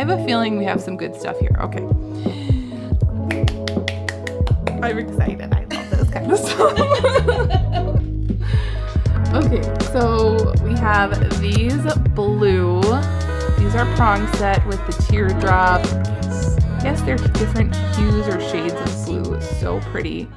I have a feeling we have some good stuff here. Okay. I'm excited. I love this kind of stuff. Okay, so we have these blue. These are prong set with the teardrop. I guess they're different hues or shades of blue. It's so pretty.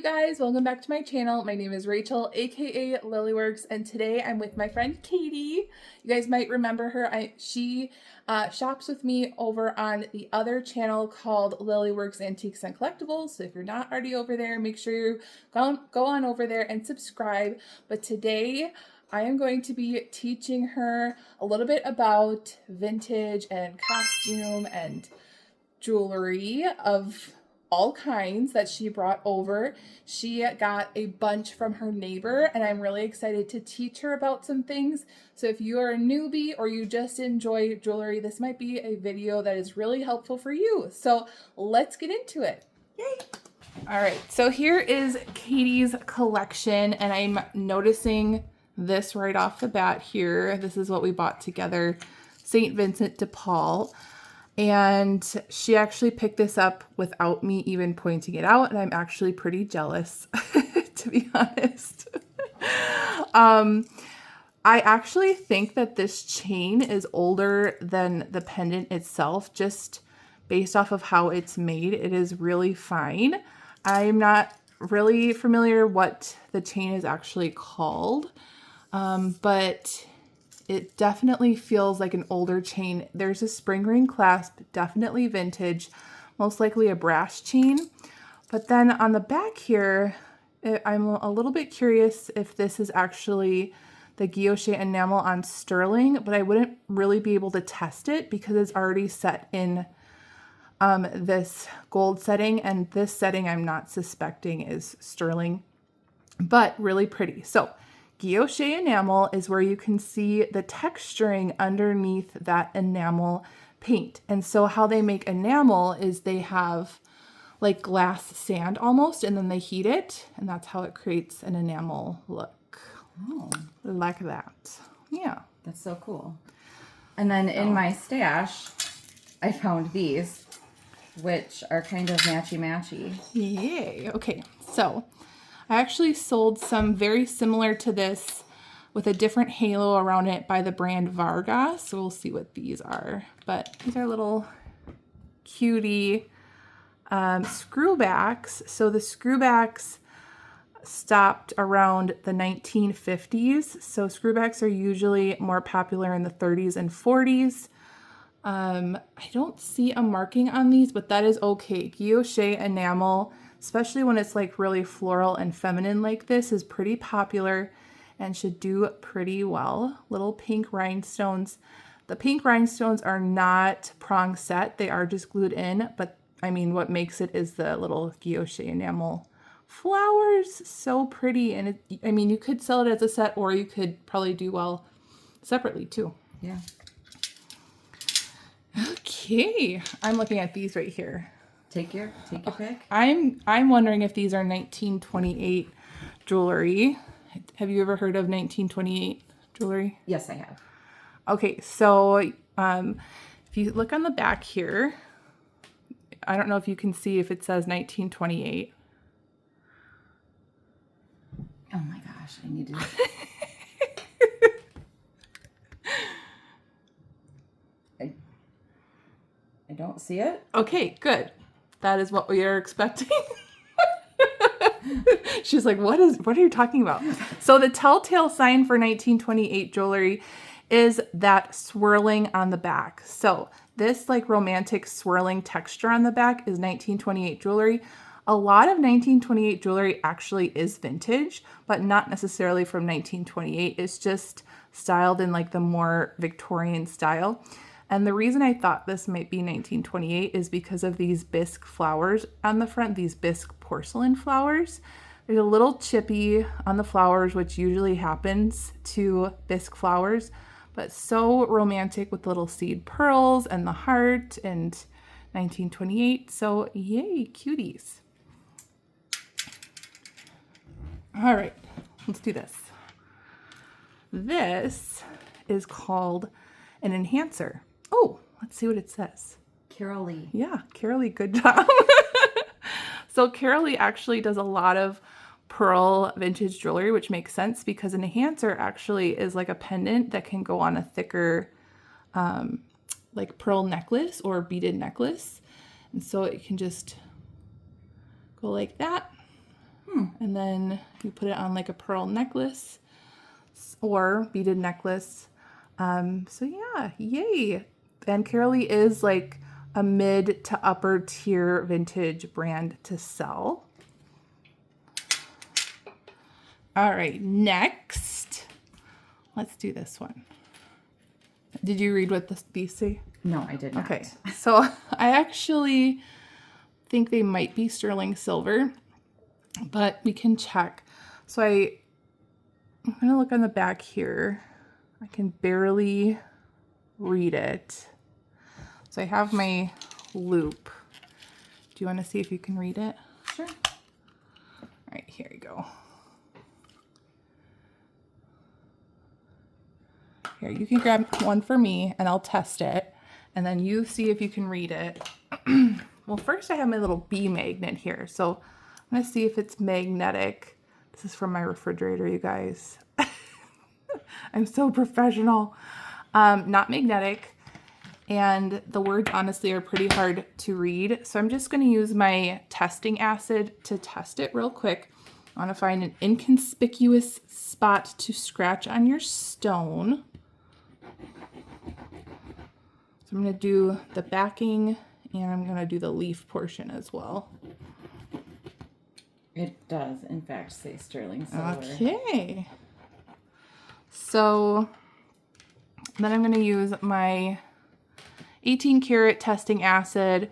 Guys, welcome back to my channel. My name is Rachel, aka Lilyworks, and today I'm with my friend Katie. You guys might remember her. She shops with me over on the other channel called Lilyworks Antiques and Collectibles. So if you're not already over there, make sure you go on over there and subscribe. But today I am going to be teaching her a little bit about vintage and costume and jewelry of all kinds that she brought over. She got a bunch from her neighbor, and I'm really excited to teach her about some things. So if you are a newbie or you just enjoy jewelry, this might be a video that is really helpful for you. So let's get into it. Yay! All right, so here is Katie's collection, and I'm noticing this right off the bat here. This is what we bought together, St. Vincent de Paul. And she actually picked this up without me even pointing it out, and I'm actually pretty jealous, to be honest. I actually think that this chain is older than the pendant itself, just based off of how it's made. It is really fine. I'm not really familiar what the chain is actually called, but it definitely feels like an older chain. There's a spring ring clasp, definitely vintage, most likely a brass chain. But then on the back here, I'm a little bit curious if this is actually the Guilloché enamel on sterling, but I wouldn't really be able to test it because it's already set in this gold setting, and this setting I'm not suspecting is sterling, but really pretty. So Guilloché enamel is where you can see the texturing underneath that enamel paint. And so how they make enamel is they have like glass sand almost, and then they heat it, and that's how it creates an enamel look. Oh, like that. Yeah. That's so cool. And then in my stash, I found these, which are kind of matchy-matchy. Yay. Okay, so I actually sold some very similar to this with a different halo around it by the brand Varga. So we'll see what these are. But these are little cutie screwbacks. So the screwbacks stopped around the 1950s. So screwbacks are usually more popular in the 30s and 40s. I don't see a marking on these, but that is okay. Guilloché enamel, especially when it's like really floral and feminine like this, is pretty popular and should do pretty well. Little pink rhinestones. The pink rhinestones are not prong set. They are just glued in, but I mean, what makes it is the little Guilloché enamel flowers. So pretty. And I mean, you could sell it as a set, or you could probably do well separately too. Yeah. Okay. I'm looking at these right here. Take your pick. I'm wondering if these are 1928 jewelry. Have you ever heard of 1928 jewelry? Yes, I have. Okay, so if you look on the back here, I don't know if you can see if it says 1928. Oh my gosh, I need to. I don't see it. Okay, good. That is what we are expecting. She's like, what are you talking about? So the telltale sign for 1928 jewelry is that swirling on the back. So this like romantic swirling texture on the back is 1928 jewelry. A lot of 1928 jewelry actually is vintage, but not necessarily from 1928. It's just styled in like the more Victorian style. And the reason I thought this might be 1928 is because of these bisque flowers on the front, these bisque porcelain flowers. There's a little chippy on the flowers, which usually happens to bisque flowers, but so romantic with little seed pearls and the heart and 1928. So yay, cuties. All right, let's do this. This is called an enhancer. Oh, let's see what it says. Carol Lee. Yeah, Carol Lee, good job. So Carol Lee actually does a lot of pearl vintage jewelry, which makes sense because an enhancer actually is like a pendant that can go on a thicker like pearl necklace or beaded necklace. And so it can just go like that. And then you put it on like a pearl necklace or beaded necklace. So yeah, yay. And Carol Lee is like a mid to upper tier vintage brand to sell. All right, next, let's do this one. Did you read what these say? No, I did not. Okay, so I actually think they might be sterling silver, but we can check. So I'm gonna look on the back here. I can barely read it. So I have my loop. Do you want to see if you can read it? Sure. All right, here you go. Here, you can grab one for me and I'll test it. And then you see if you can read it. Well, first I have my little bee magnet here. So I'm going to see if it's magnetic. This is from my refrigerator, you guys. I'm so professional. Not magnetic. And the words honestly are pretty hard to read. So I'm just going to use my testing acid to test it real quick. I want to find an inconspicuous spot to scratch on your stone. So I'm going to do the backing and I'm going to do the leaf portion as well. It does, in fact, say sterling silver. Okay. So then I'm going to use my 18 karat testing acid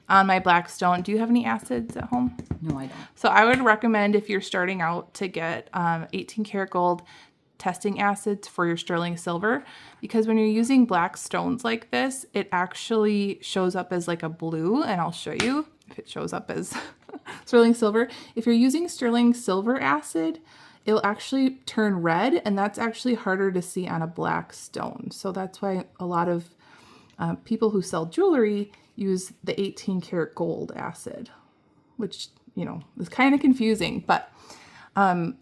on my black stone. Do you have any acids at home? No, I don't. So I would recommend if you're starting out to get 18 karat gold testing acids for your sterling silver, because when you're using black stones like this, it actually shows up as like a blue, and I'll show you if it shows up as sterling silver. If you're using sterling silver acid, it'll actually turn red, and that's actually harder to see on a black stone. So that's why a lot of people who sell jewelry use the 18 karat gold acid, which, you know, is kind of confusing, but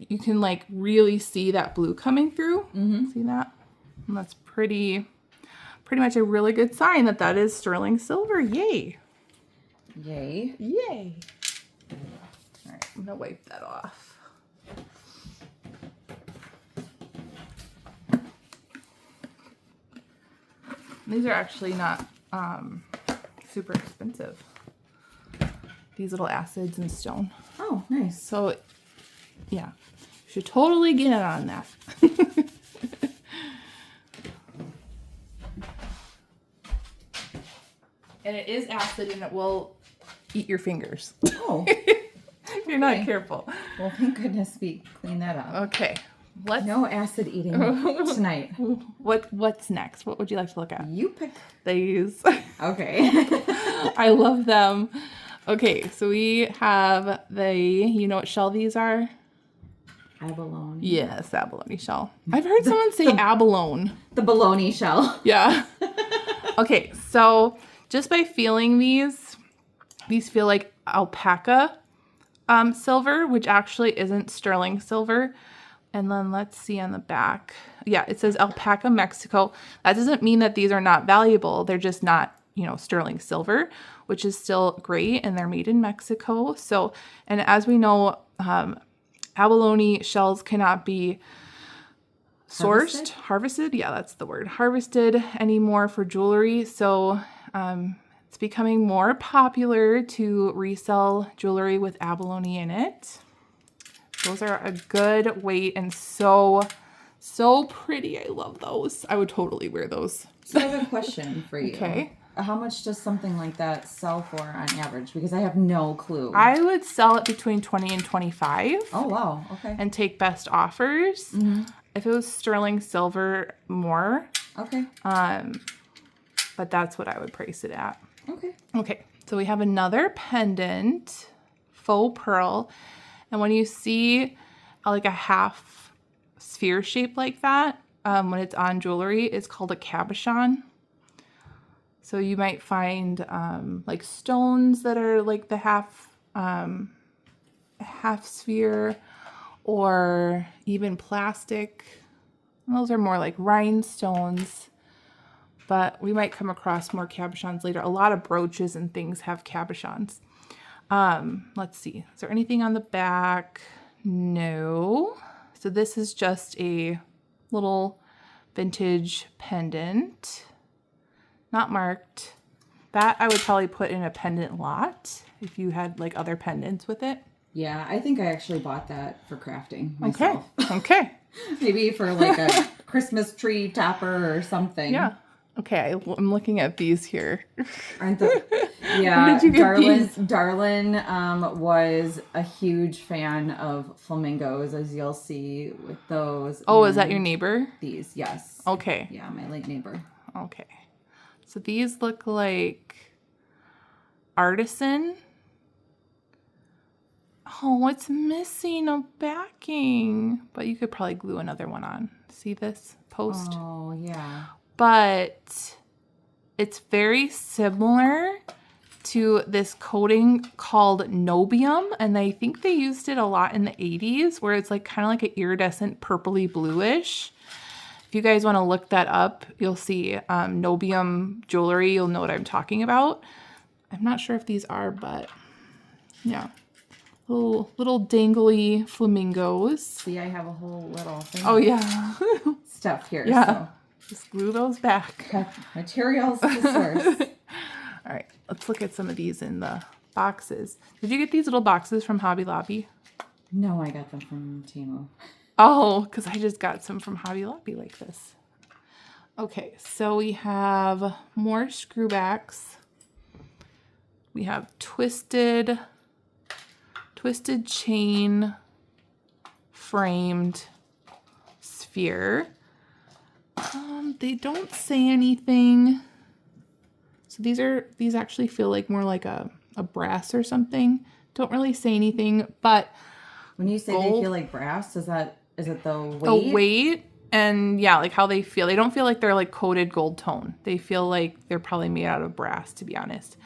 you can like really see that blue coming through. Mm-hmm. See that? And that's pretty much a really good sign that that is sterling silver. Yay. Yay. Yay. All right, I'm gonna wipe that off. These are actually not super expensive. These little acids and stone. Oh, nice. So, yeah, you should totally get in on that. And it is acid and it will eat your fingers. Oh. If you're not careful. Well, thank goodness we cleaned that up. Okay. No acid eating tonight. What's next? What would you like to look at? You pick. These. Okay. I love them. Okay, so we have you know what shell these are? Abalone. Yes, abalone shell. I've heard someone say abalone. The bologna shell. Yeah. Okay, so just by feeling these feel like alpaca silver, which actually isn't sterling silver. And then let's see on the back. Yeah, it says alpaca, Mexico. That doesn't mean that these are not valuable. They're just not, you know, sterling silver, which is still great. And they're made in Mexico. So, and as we know, abalone shells cannot be sourced, harvested. Yeah, that's the word. Harvested anymore for jewelry. So it's becoming more popular to resell jewelry with abalone in it. Those are a good weight and so pretty. I love those. I would totally wear those. So I have a question for you. Okay. How much does something like that sell for on average? Because I have no clue. I would sell it between 20 and 25. Oh, wow. Okay. And take best offers. Mm-hmm. If it was sterling silver more, Okay. But that's what I would price it at. Okay. Okay, so we have another pendant, faux pearl. And when you see like a half sphere shape like that, when it's on jewelry, it's called a cabochon. So you might find like stones that are like the half sphere, or even plastic. And those are more like rhinestones, but we might come across more cabochons later. A lot of brooches and things have cabochons. Let's see. Is there anything on the back? No. So this is just a little vintage pendant. Not marked. That I would probably put in a pendant lot if you had like other pendants with it. Yeah, I think I actually bought that for crafting myself. Okay. Maybe for like a Christmas tree topper or something. Yeah. Okay, I'm looking at these here. Aren't they? Yeah, Where did you get these? Darlin was a huge fan of flamingos, as you'll see with those. Oh, is that your neighbor? These, yes. Okay. Yeah, my late neighbor. Okay. So these look like Artisan. Oh, it's missing a backing. But you could probably glue another one on. See this post? Oh, yeah. But it's very similar to this coating called Niobium, and I think they used it a lot in the 80s, where it's like kind of like an iridescent purpley bluish. If you guys want to look that up, you'll see Niobium jewelry. You'll know what I'm talking about. I'm not sure if these are, but yeah. Little dangly flamingos. See, I have a whole little thing. Oh, yeah. Stuff here. Yeah. So. Just glue those back. Okay. Materials to source. All right, let's look at some of these in the boxes. Did you get these little boxes from Hobby Lobby? No, I got them from Temu. Oh, because I just got some from Hobby Lobby like this. Okay, so we have more screwbacks. We have twisted chain framed sphere. They don't say anything. So these actually feel like more like a brass or something. Don't really say anything, but when you say gold, they feel like brass, is it the weight? The weight and yeah, like how they feel. They don't feel like they're like coated gold tone. They feel like they're probably made out of brass, to be honest.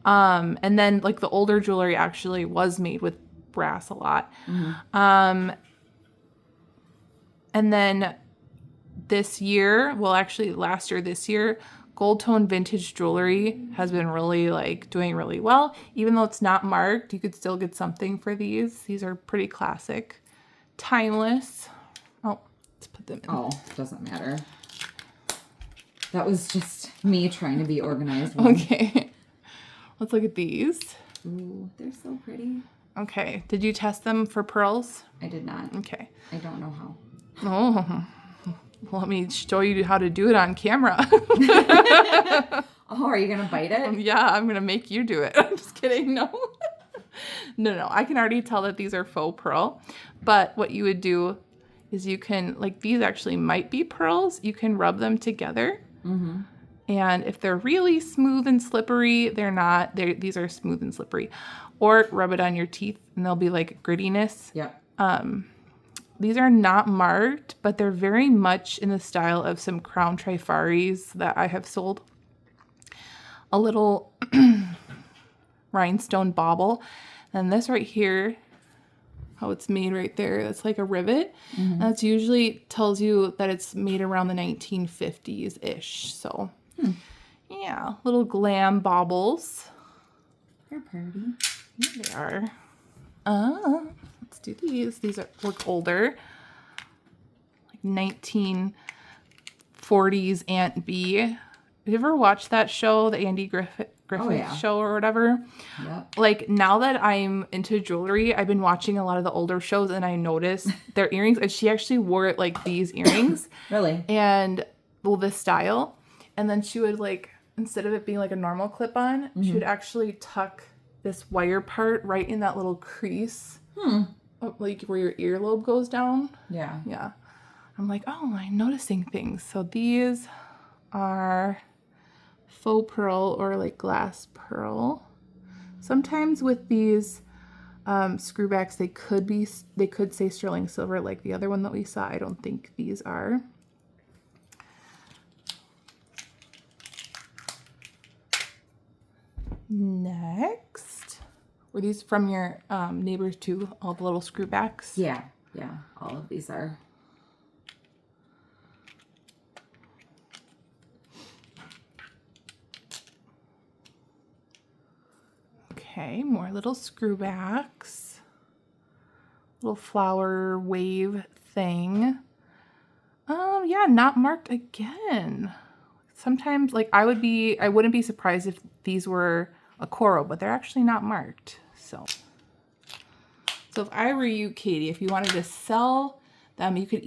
And then like the older jewelry actually was made with brass a lot. Mm-hmm. And then this year, last year, this year, gold tone vintage jewelry has been really like doing really well. Even though it's not marked, you could still get something for these. These are pretty classic, timeless. Oh, let's put them in. Oh, doesn't matter. That was just me trying to be organized. Okay. Let's look at these. Ooh, they're so pretty. Okay. Did you test them for pearls? I did not. Okay. I don't know how. Oh. Well, let me show you how to do it on camera. Oh, are you going to bite it? Yeah, I'm going to make you do it. I'm just kidding. No. No. I can already tell that these are faux pearl. But what you would do is you can, like these actually might be pearls. You can rub them together. Mm-hmm. And if they're really smooth and slippery, they're not. These are smooth and slippery. Or rub it on your teeth and they'll be like grittiness. Yep. These are not marked, but they're very much in the style of some crown trifaries that I have sold. A little rhinestone bauble. And this right here, how it's made right there, that's like a rivet. Mm-hmm. That's usually tells you that it's made around the 1950s-ish. So, yeah, little glam baubles. They're pretty. Yeah, they are. Let's do these. These look older. Like 1940s Aunt Bee. Have you ever watched that show, the Andy Griffith show or whatever? Yep. Like now that I'm into jewelry, I've been watching a lot of the older shows and I noticed their earrings. And she actually wore like these earrings. Really? And this style. And then she would like, instead of it being like a normal clip-on, she would actually tuck this wire part right in that little crease. Like where your earlobe goes down. Yeah. Yeah. I'm like, oh, I'm noticing things. So these are faux pearl or like glass pearl. Sometimes with these screwbacks, they could say sterling silver like the other one that we saw. I don't think these are. Next, were these from your neighbors too? All the little screwbacks? Yeah, all of these are. Okay, more little screwbacks. Little flower wave thing. Yeah, not marked again. Sometimes, like, I wouldn't be surprised if these were a coral, but they're actually not marked. So if I were you, Katie, if you wanted to sell them, you could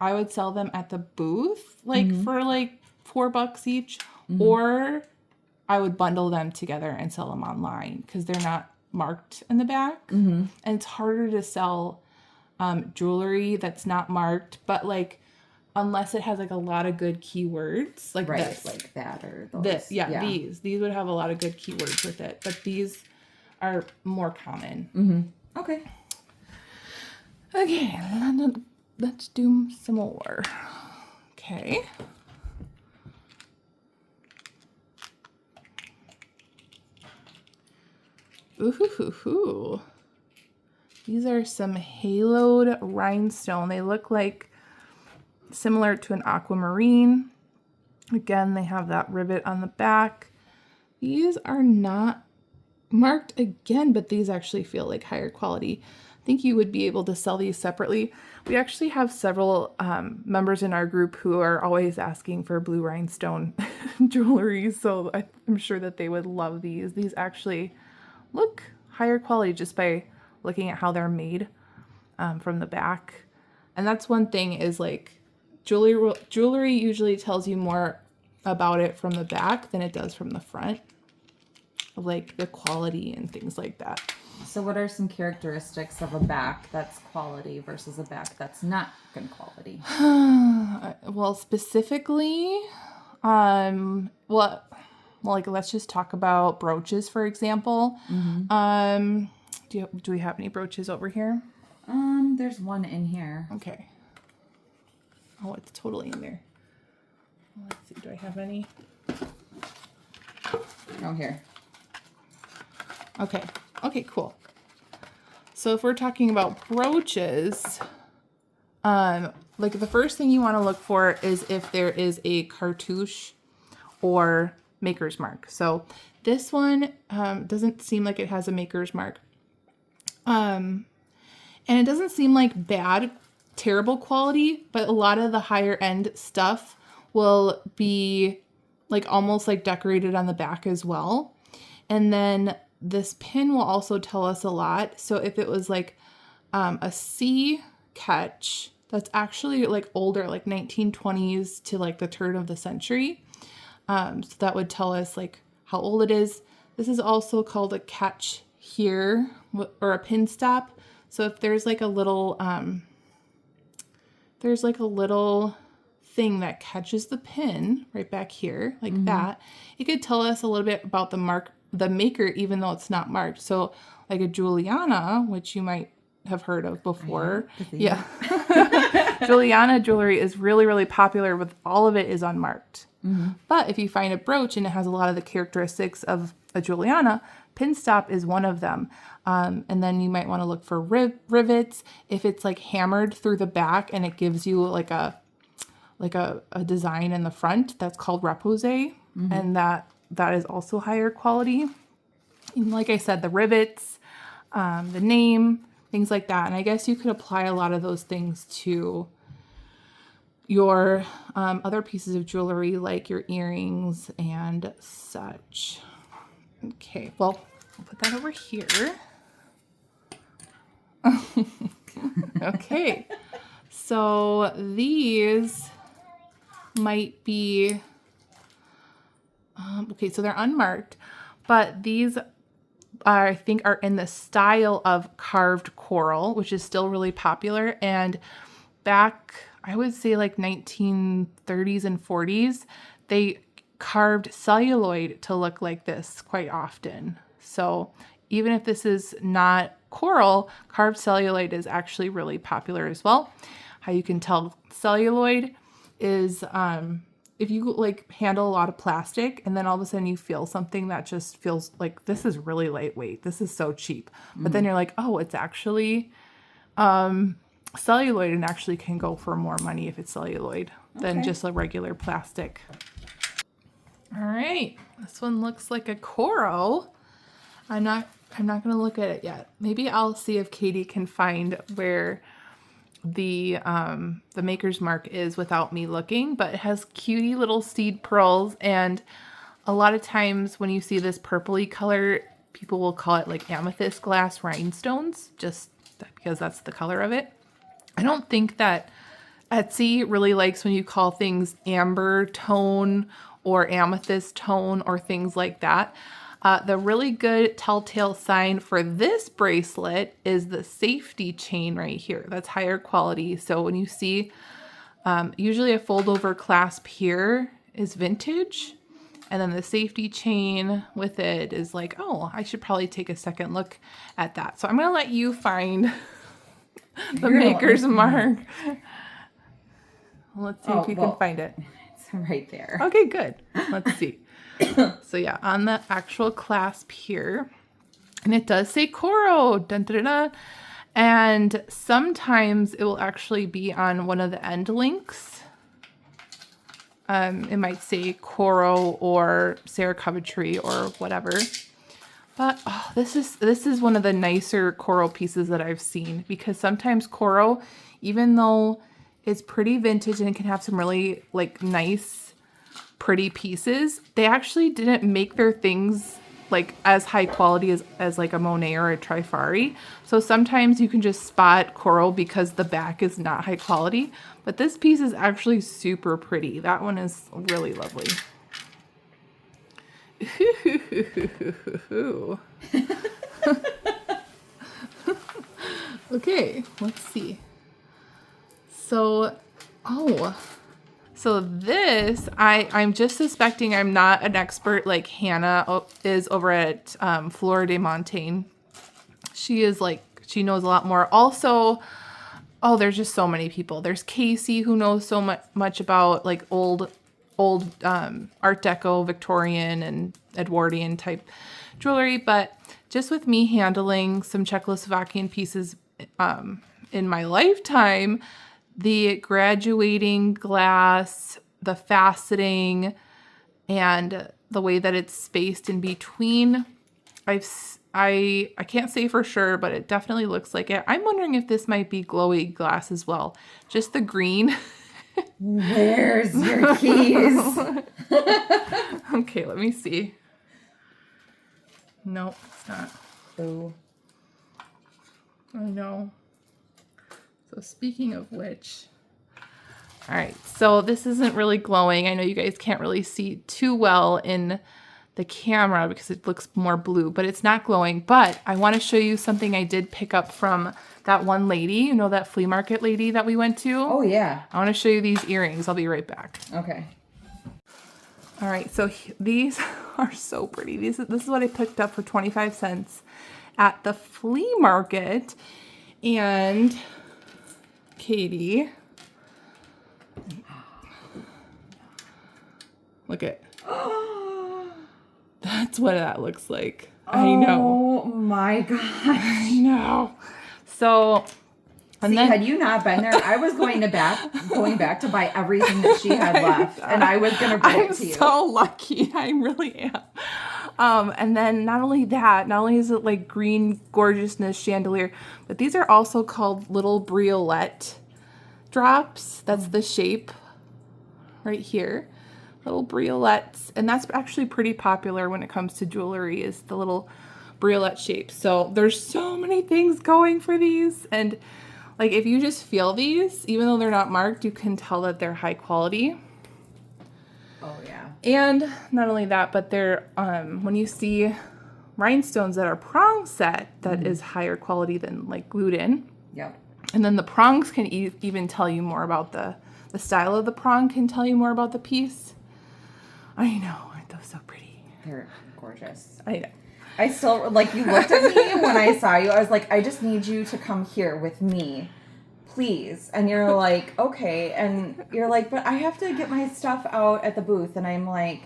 I would sell them at the booth, like for like $4 each, or I would bundle them together and sell them online because they're not marked in the back. And it's harder to sell jewelry that's not marked, but like, unless it has like a lot of good keywords, like this. Like that or those. This, these would have a lot of good keywords with it, but these are more common. Okay. Okay, let's do some more. Okay. Ooh. These are some haloed rhinestone. They look like similar to an aquamarine. Again, they have that rivet on the back. These are not marked again, but these actually feel like higher quality. I think you would be able to sell these separately. We actually have several members in our group who are always asking for blue rhinestone jewelry, so I'm sure that they would love these. These actually look higher quality just by looking at how they're made from the back. And that's one thing is like jewelry usually tells you more about it from the back than it does from the front, like the quality and things like that. So what are some characteristics of a back that's quality versus a back that's not good quality? Well, specifically, like let's just talk about brooches, for example. Do we have any brooches over here? There's one in here. Okay. Oh, it's totally in there. Let's see, do I have any? Oh, here. Okay, cool. So if we're talking about brooches, like the first thing you want to look for is if there is a cartouche or maker's mark. So this one doesn't seem like it has a maker's mark. And it doesn't seem like terrible quality, but a lot of the higher end stuff will be like almost like decorated on the back as well. And then this pin will also tell us a lot. So if it was like a C catch, that's actually like older, like 1920s to like the turn of the century. So that would tell us like how old it is. This is also called a catch here or a pin stop. So if there's like a little, thing that catches the pin right back here, like that, it could tell us a little bit about the maker, even though it's not marked. So like a Juliana, which you might have heard of before. Yeah. Juliana jewelry is really, really popular, with all of it is unmarked. But if you find a brooch and it has a lot of the characteristics of a Juliana, pin stop is one of them. And then you might want to look for rivets. If it's like hammered through the back and it gives you like a design in the front, that's called repose. And that is also higher quality. And like I said, the rivets, the name, things like that. And I guess you could apply a lot of those things to your other pieces of jewelry, like your earrings and such. Okay, well, I'll put that over here. Okay, so these might be, okay, so they're unmarked, but these I think are in the style of carved coral, which is still really popular. And back I would say like 1930s and 40s, they carved celluloid to look like this quite often. So even if this is not coral, carved celluloid is actually really popular as well. How you can tell celluloid is if you like handle a lot of plastic and then all of a sudden you feel something that just feels like this is really lightweight. This is so cheap. But then you're like, oh, it's actually celluloid and actually can go for more money if it's celluloid than just a regular plastic. All right, this one looks like a coral. I'm not gonna look at it yet. Maybe I'll see if Katie can find where the maker's mark is without me looking, but it has cutie little seed pearls, and a lot of times when you see this purpley color, people will call it like amethyst glass rhinestones, just because that's the color of it. I don't think that Etsy really likes when you call things amber tone or amethyst tone or things like that. The really good telltale sign for this bracelet is the safety chain right here. That's higher quality. So when you see usually a fold over clasp here is vintage, and then the safety chain with it is like, oh, I should probably take a second look at that. So I'm going to let you find the maker's mark. Let's see if you can find it. It's right there. Okay, good. Let's see. So yeah, on the actual clasp here, and it does say Coro, dun, dun, dun, dun. And sometimes it will actually be on one of the end links. It might say Coro or Sarah Coventry or whatever. But oh, this is one of the nicer coral pieces that I've seen, because sometimes coral, even though it's pretty vintage and it can have some really like nice pretty pieces, they actually didn't make their things like as high quality as like a Monet or a Trifari. So sometimes you can just spot coral because the back is not high quality, but this piece is actually super pretty. That one is really lovely. Okay, let's see. So this, I'm just suspecting I'm not an expert like Hannah is over at Fleur de Montaigne. She is like, she knows a lot more. Also, oh, there's just so many people. There's Casey, who knows so much about like old Art Deco, Victorian, and Edwardian type jewelry. But just with me handling some Czechoslovakian pieces in my lifetime, the graduating glass, the faceting, and the way that it's spaced in between, I can't say for sure, but it definitely looks like it. I'm wondering if this might be glowy glass as well. Just the green. Where's your keys? Okay, let me see. Nope, it's not. Oh. I know. So speaking of which, all right, so this isn't really glowing. I know you guys can't really see too well in the camera because it looks more blue, but it's not glowing. But I want to show you something I did pick up from that one lady, you know, that flea market lady that we went to. Oh, yeah. I want to show you these earrings. I'll be right back. Okay. All right, so these are so pretty. This is what I picked up for 25 cents at the flea market. And Katie, look at, that's what that looks like. I know. Oh my gosh. I know. So, and see, then, had you not been there, I was going back to buy everything that she had left, and I was going to bring it to you. I'm so lucky. I really am. And then not only is it like green gorgeousness chandelier, but these are also called little briolette drops. That's the shape right here. Little briolettes. And that's actually pretty popular when it comes to jewelry, is the little briolette shape. So there's so many things going for these. And like if you just feel these, even though they're not marked, you can tell that they're high quality. Oh yeah. And not only that, but they're when you see rhinestones that are prong set, that is higher quality than like glued in. Yep. And then the prongs can even tell you more about the style of the prong can tell you more about the piece. I know, aren't those so pretty? They're gorgeous. I know. I still, like, you looked at me when I saw you. I was like, I just need you to come here with me, please. And you're like, okay. And you're like, but I have to get my stuff out at the booth. And I'm like,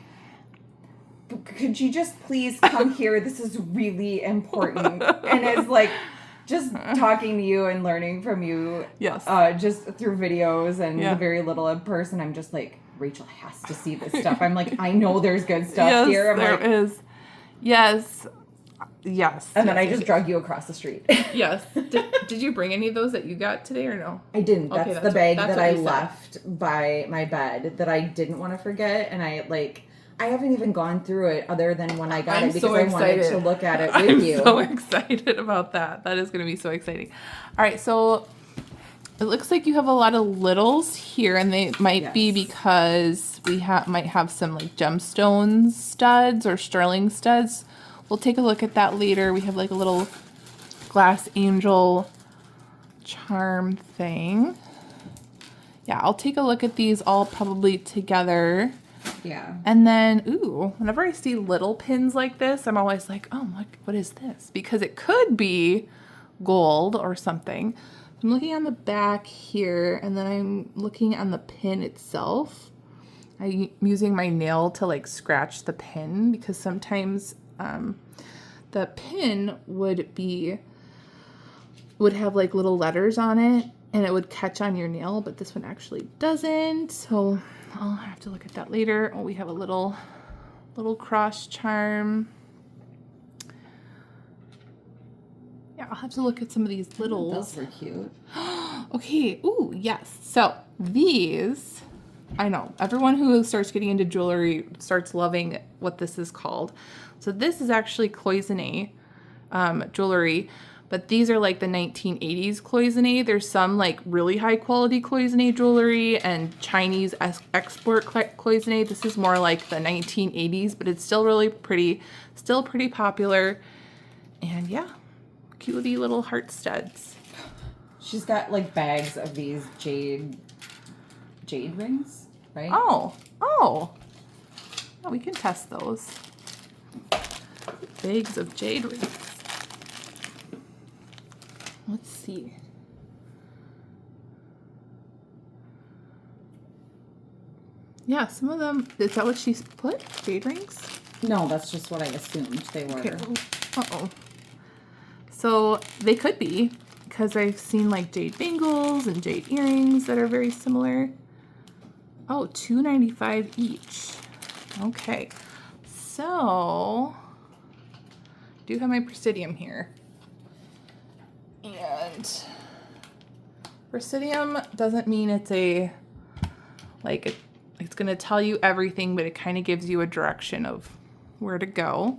could you just please come here? This is really important. And it's like, just talking to you and learning from you. Yes. Just through videos and the very little in person, I'm just like, Rachel has to see this stuff. I'm like, I know there's good stuff here. I'm there is. Yes. Yes. And then I just drug you across the street. Yes. Did you bring any of those that you got today or no? I didn't. Okay, That's the bag that I said. left by my bed that I didn't want to forget. And I haven't even gone through it other than when I got it because I wanted to look at it with you. I'm so excited about that. That is going to be so exciting. All right. So it looks like you have a lot of littles here, and they might be because we might have some like gemstones studs or sterling studs. We'll take a look at that later. We have like a little glass angel charm thing. Yeah, I'll take a look at these all probably together. Yeah. And then, ooh, whenever I see little pins like this, I'm always like, oh, what is this? Because it could be gold or something. I'm looking on the back here, and then I'm looking on the pin itself. I'm using my nail to like scratch the pin because sometimes the pin would have like little letters on it and it would catch on your nail, but this one actually doesn't. So I'll have to look at that later. Oh, we have a little cross charm. Yeah, I'll have to look at some of these littles. Those were cute. Okay. Ooh, yes. So these, I know everyone who starts getting into jewelry starts loving what this is called. So this is actually cloisonné jewelry, but these are like the 1980s cloisonné. There's some like really high quality cloisonné jewelry and Chinese export cloisonné. This is more like the 1980s, but it's still really pretty, still pretty popular. And yeah, cutie little heart studs. She's got like bags of these jade rings, right? Oh, yeah, we can test those. Bags of jade rings. Let's see. Yeah, some of them, is that what she's put? Jade rings? No, that's just what I assumed they were. Okay. Uh-oh. So they could be, because I've seen like jade bangles and jade earrings that are very similar. Oh, $2.95 each. Okay. So I do have my Presidium here. And Presidium doesn't mean it's a, like, it's going to tell you everything, but it kind of gives you a direction of where to go.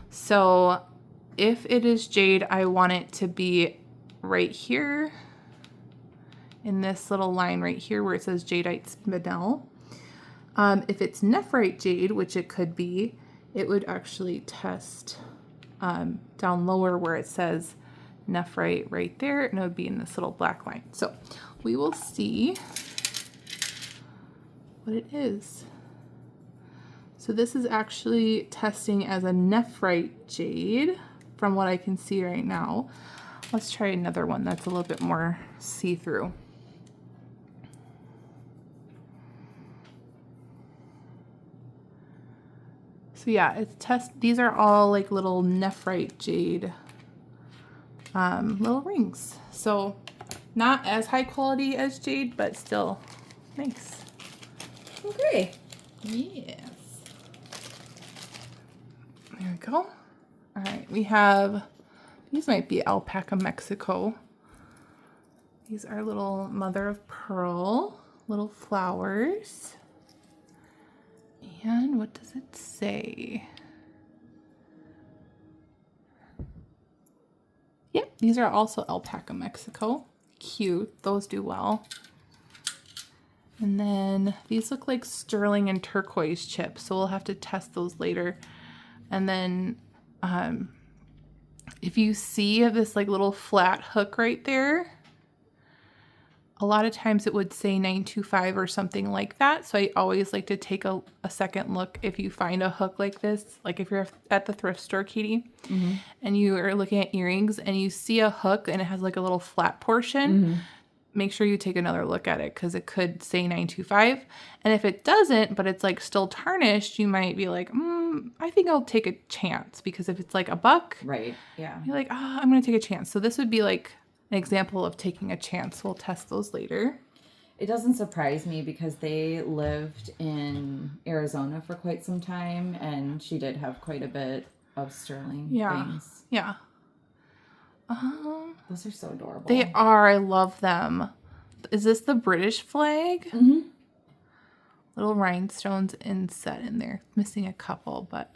So if it is jade, I want it to be right here in this little line right here where it says jadeite spinel. If it's nephrite jade, which it could be, it would actually test down lower where it says nephrite right there, and it would be in this little black line. So we will see what it is. So this is actually testing as a nephrite jade from what I can see right now. Let's try another one that's a little bit more see-through. So yeah, it's these are all like little nephrite jade little rings. So not as high quality as jade, but still nice. Okay. Yes. There we go. All right, we have, these might be alpaca Mexico. These are little mother of pearl, little flowers. And what does it say? Yep, these are also alpaca Mexico. Cute, those do well. And then these look like sterling and turquoise chips, so we'll have to test those later. And then if you see this like little flat hook right there, a lot of times it would say 925 or something like that. So I always like to take a second look if you find a hook like this, like if you're at the thrift store, Katie, and you are looking at earrings and you see a hook and it has like a little flat portion, make sure you take another look at it because it could say 925. And if it doesn't, but it's like still tarnished, you might be like, I think I'll take a chance, because if it's like a buck, Right. Yeah. you're like, I'm going to take a chance. So this would be like an example of taking a chance. We'll test those later. It doesn't surprise me because they lived in Arizona for quite some time, and she did have quite a bit of sterling things. Yeah. Those are so adorable. They are. I love them. Is this the British flag? Little rhinestones inset in there. Missing a couple, but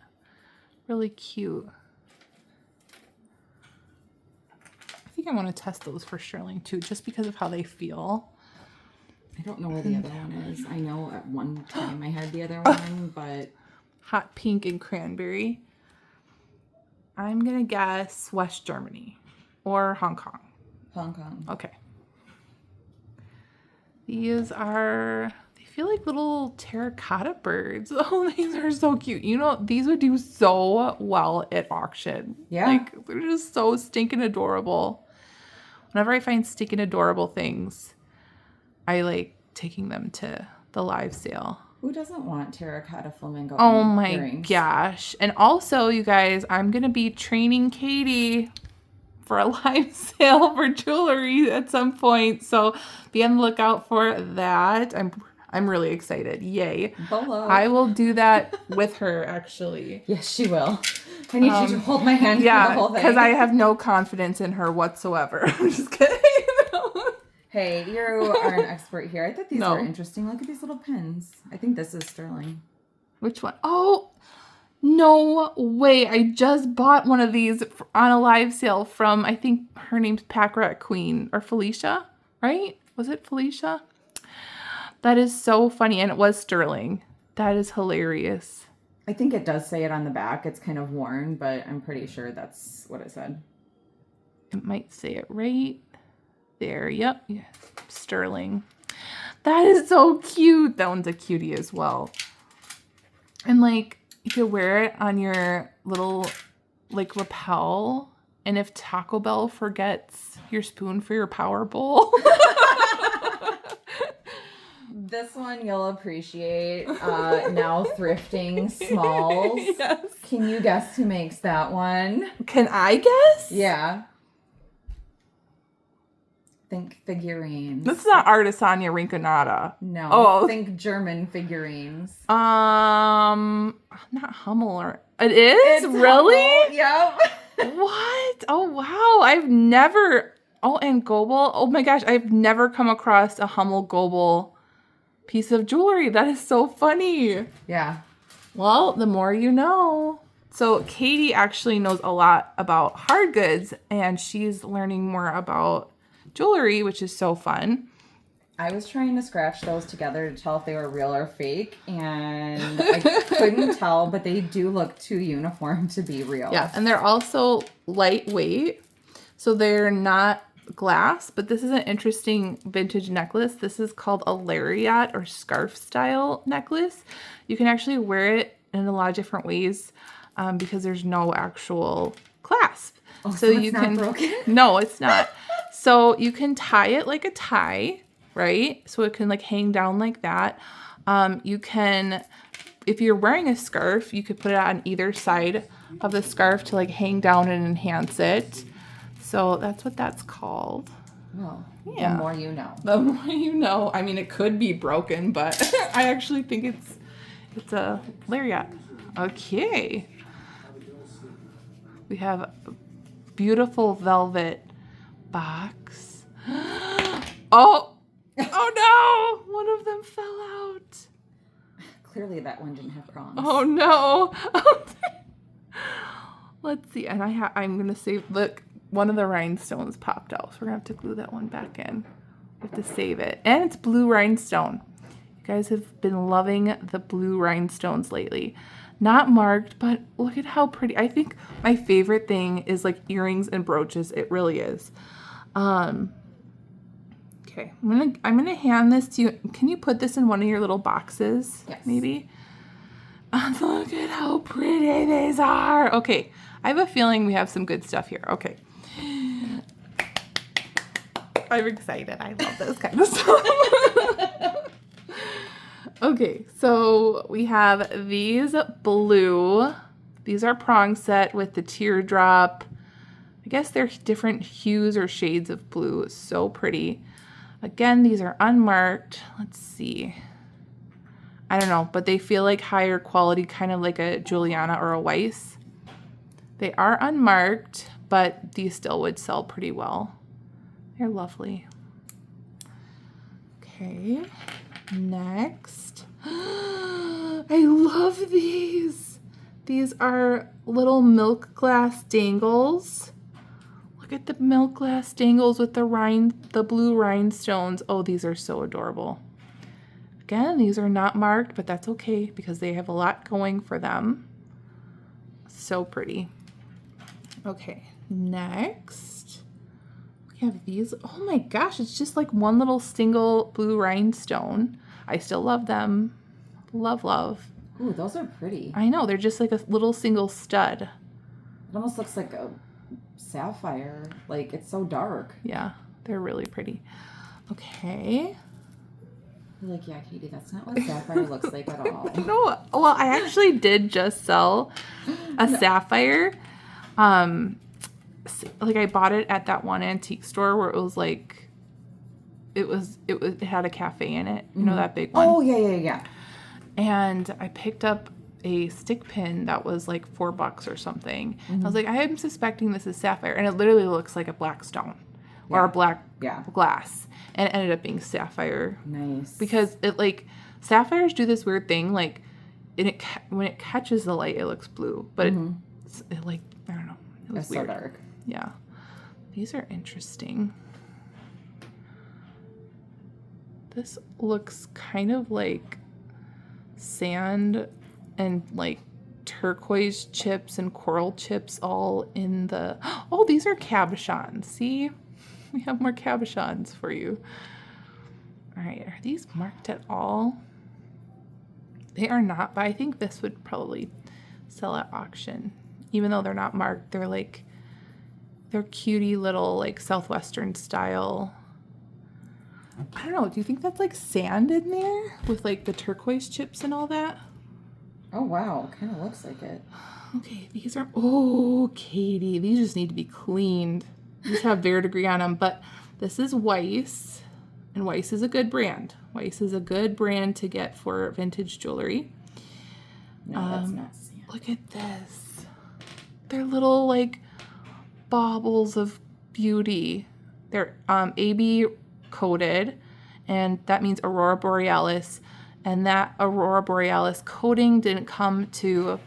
really cute. I think I want to test those for sterling too, just because of how they feel. I don't know where the other one is. I know at one time I had the other one, but... Hot pink and cranberry. I'm going to guess West Germany or Hong Kong. Hong Kong. Okay. These are, they feel like little terracotta birds. Oh, these are so cute. You know, these would do so well at auction. Yeah. Like, they're just so stinking adorable. Whenever I find stinking adorable things, I like taking them to the live sale. Who doesn't want terracotta flamingo Oh my earrings? gosh. And also, you guys, I'm going to be training Katie for a live sale for jewelry at some point. So be on the lookout for that. I'm really excited. Yay. Bolo. I will do that with her, actually. Yes, she will. I need you to hold my hand for the whole thing. Because I have no confidence in her whatsoever. I'm just kidding. Hey, you are an expert here. I thought these were interesting. Look at these little pins. I think this is sterling. Which one? Oh, no way. I just bought one of these on a live sale from, I think her name's Pack Rat Queen or Felicia, right? Was it Felicia? That is so funny. And it was sterling. That is hilarious. I think it does say it on the back. It's kind of worn, but I'm pretty sure that's what it said. It might say it right there. Yep. Yes. Sterling. That is so cute. That one's a cutie as well. And like, you could wear it on your little like lapel. And if Taco Bell forgets your spoon for your power bowl. This one you'll appreciate. Now thrifting smalls. Yes. Can you guess who makes that one? Can I guess? Yeah. Think figurines. This is not Artisan and Rinconada. No. Oh. Think German figurines. Not Hummel or it is? It's really? Hummel. Yep. What? Oh wow. I've never and Goebel. Oh my gosh, I've never come across a Hummel Goebel piece of jewelry. That is so funny. Yeah. Well, the more you know. So Katie actually knows a lot about hard goods, and she's learning more about jewelry, which is so fun. I was trying to scratch those together to tell if they were real or fake, and I couldn't tell, but they do look too uniform to be real. Yeah, and they're also lightweight, so they're not glass, but this is an interesting vintage necklace. This is called a lariat or scarf style necklace. You can actually wear it in a lot of different ways because there's no actual clasp. Oh, so it's not broken? No, it's not. So you can tie it like a tie, right? So it can like hang down like that. You can, if you're wearing a scarf, you could put it on either side of the scarf to like hang down and enhance it. So that's what that's called. Well, yeah. The more you know. The more you know. I mean, it could be broken, but I actually think it's a lariat. Okay. We have a beautiful velvet box. Oh no! One of them fell out. Clearly that one didn't have prongs. Oh no! Let's see. And I'm gonna save. Look, one of the rhinestones popped out, so we're gonna have to glue that one back in. We have to save it. And it's blue rhinestone. You guys have been loving the blue rhinestones lately. Not marked, but look at how pretty. I think my favorite thing is like earrings and brooches. It really is. Okay, Okay, I'm gonna hand this to you. Can you put this in one of your little boxes? Yes. Maybe. Look at how pretty these are. Okay, I have a feeling we have some good stuff here. Okay. I'm excited. I love this kind of stuff. Okay, so we have these blue. These are prong set with the teardrop. I guess they're different hues or shades of blue. It's so pretty. Again, these are unmarked. Let's see. I don't know, but they feel like higher quality, kind of like a Juliana or a Weiss. They are unmarked, but these still would sell pretty well. They're lovely. Okay, next. I love these. These are little milk glass dangles. Look at the milk glass dangles with the blue rhinestones. Oh, these are so adorable. Again, these are not marked, but that's okay because they have a lot going for them. So pretty. Okay, next we have these. Oh my gosh, it's just like one little single blue rhinestone. I still love them. Love, love. Ooh, those are pretty. I know, they're just like a little single stud. It almost looks like a sapphire. Like, it's so dark. Yeah, they're really pretty. Okay. You're like, yeah, Katie, that's not what sapphire looks like at all. No, well, I actually did just sell a sapphire. Like I bought it at that one antique store where it was like, it had a cafe in it. You know, that big one? Oh, yeah. And I picked up a stick pin that was like $4 or something. I was like, I am suspecting this is sapphire. And it literally looks like a black stone or a black glass. And it ended up being sapphire. Nice. Because it like, sapphires do this weird thing. Like, when it catches the light, it looks blue. But it like, I don't know. It was weird. So dark. Yeah. These are interesting. This looks kind of like sand and like turquoise chips and coral chips all in the... Oh, these are cabochons. See? We have more cabochons for you. All right. Are these marked at all? They are not, but I think this would probably sell at auction. Even though they're not marked, they're cutie little like Southwestern style. I don't know. Do you think that's like sand in there with like the turquoise chips and all that? Oh, wow. Kind of looks like it. Okay, these are... Oh, Katie. These just need to be cleaned. These have verdigris on them, but this is Weiss, and Weiss is a good brand. Weiss is a good brand to get for vintage jewelry. No, that's not sand. Look at this. They're little like baubles of beauty. They're AB coated, and that means Aurora Borealis, and that Aurora Borealis coating didn't come to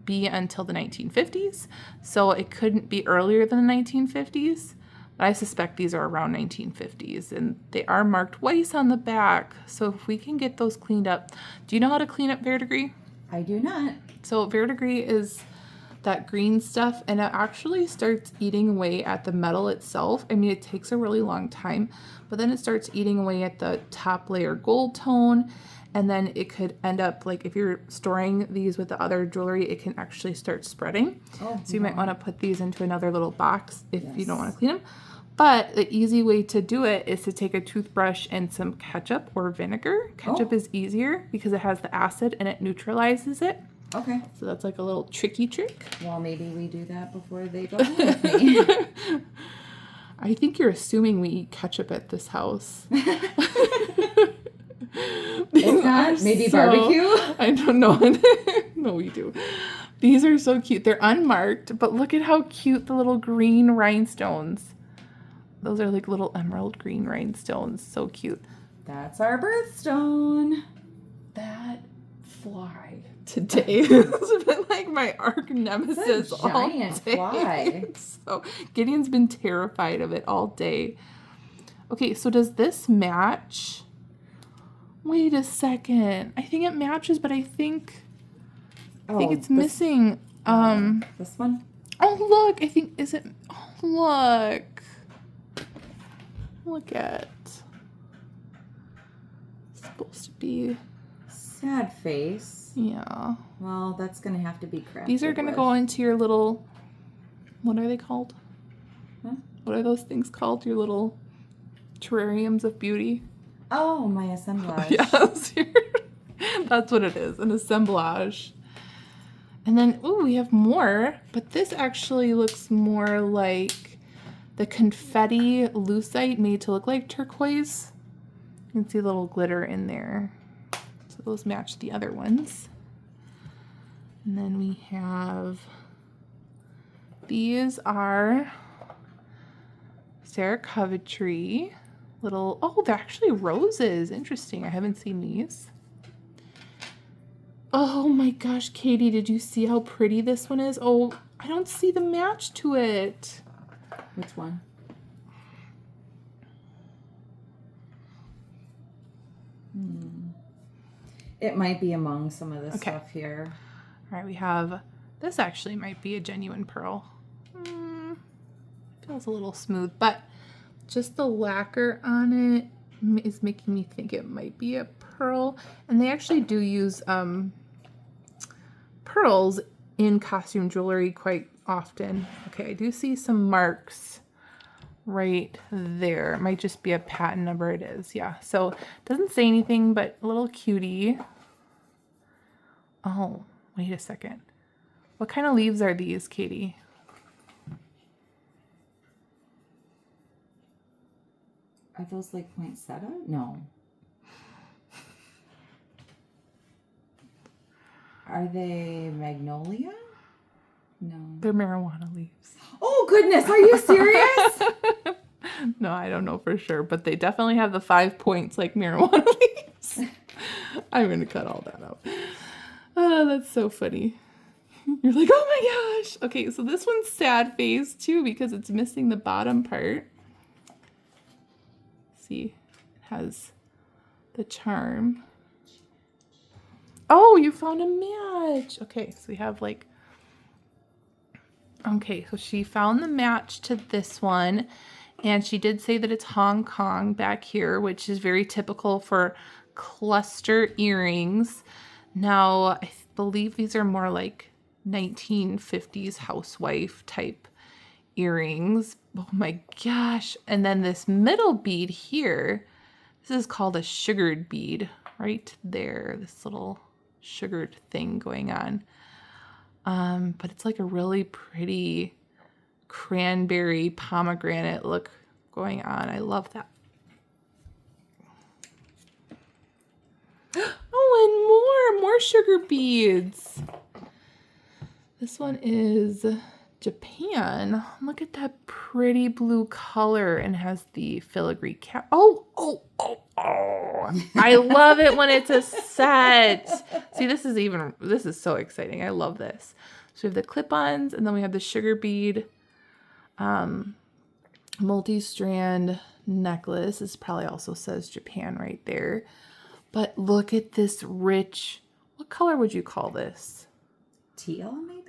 be until the 1950s, so it couldn't be earlier than the 1950s, but I suspect these are around 1950s, and they are marked Weiss on the back, so if we can get those cleaned up. Do you know how to clean up verdigris? I do not. So verdigris is that green stuff, and it actually starts eating away at the metal itself. I mean, it takes a really long time, but then it starts eating away at the top layer gold tone, and then it could end up, like if you're storing these with the other jewelry, it can actually start spreading. Oh, so you might want to put these into another little box if you don't want to clean them. But the easy way to do it is to take a toothbrush and some ketchup or vinegar. Ketchup is easier because it has the acid and it neutralizes it. Okay. So that's like a little tricky trick. Well, maybe we do that before they go home with me. I think you're assuming we eat ketchup at this house. If not, maybe barbecue? I don't know. No, we do. These are so cute. They're unmarked, but look at how cute the little green rhinestones. Those are like little emerald green rhinestones. So cute. That's our birthstone. That fly today has been like my arch nemesis all day. Giant fly. So Gideon's been terrified of it all day. Okay, so does this match? Wait a second. I think it matches, but I think it's missing. This one? Oh look, I think is it? Oh look. Look at. It's supposed to be. Sad face. Yeah. Well, that's going to have to be crafted. These are going to go into your little. What are they called? Huh? What are those things called? Your little terrariums of beauty? Oh, my assemblage. Yes. That's what it is, an assemblage. And then, ooh, we have more, but this actually looks more like the confetti lucite made to look like turquoise. You can see a little glitter in there. So those match the other ones. And then we have, these are Sarah Coventry. Little, oh, they're actually roses. Interesting. I haven't seen these. Oh my gosh, Katie, did you see how pretty this one is? Oh, I don't see the match to it. Which one? It might be among some of this stuff here. All right, we have, this actually might be a genuine pearl. Feels a little smooth, but just the lacquer on it is making me think it might be a pearl. And they actually do use pearls in costume jewelry quite often. Okay, I do see some marks right there. It might just be a patent number. It is, yeah. So it doesn't say anything, but a little cutie. Oh, wait a second. What kind of leaves are these, Katie? Are those like poinsettia? No. Are they magnolia? No. They're marijuana leaves. Oh, goodness. Are you serious? No, I don't know for sure, but they definitely have the 5 points like marijuana leaves. I'm going to cut all that out. Oh, that's so funny. You're like, oh my gosh. Okay, so this one's sad face too because it's missing the bottom part. See, it has the charm. Oh, you found a match. Okay, so we have like, okay, so she found the match to this one. And she did say that it's Hong Kong back here, which is very typical for cluster earrings. Now, I believe these are more like 1950s housewife type earrings. Oh my gosh. And then this middle bead here, this is called a sugared bead right there. This little sugared thing going on. But it's like a really pretty cranberry pomegranate look going on. I love that. Oh, and more sugar beads. This one is Japan. Look at that pretty blue color and has the filigree cap. Oh. I love it when it's a set. See, this is so exciting. I love this. So we have the clip-ons and then we have the sugar bead multi-strand necklace. This probably also says Japan right there. But look at this rich, what color would you call this? Teal, maybe?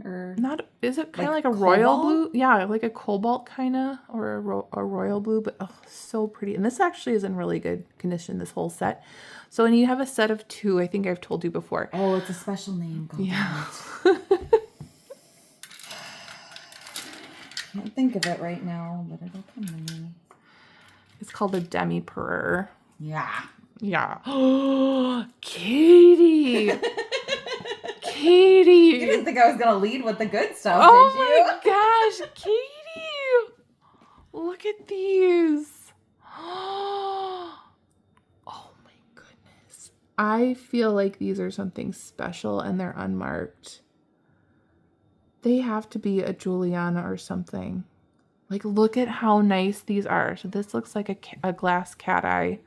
Or not, is it kind of like a cobalt? royal blue? Yeah, like a cobalt kind of, or a royal blue, but oh, so pretty. And this actually is in really good condition, this whole set. So when you have a set of 2, I think I've told you before. Oh, it's a special name. Yeah. Can't think of it right now, but it'll come to me. It's called a Demi-parure. Yeah. Yeah. Oh, Katie. Katie. You didn't think I was going to lead with the good stuff, oh did you? my gosh, Katie. Look at these. Oh my goodness. I feel like these are something special and they're unmarked. They have to be a Juliana or something. Like, look at how nice these are. So this looks like a glass cat eye.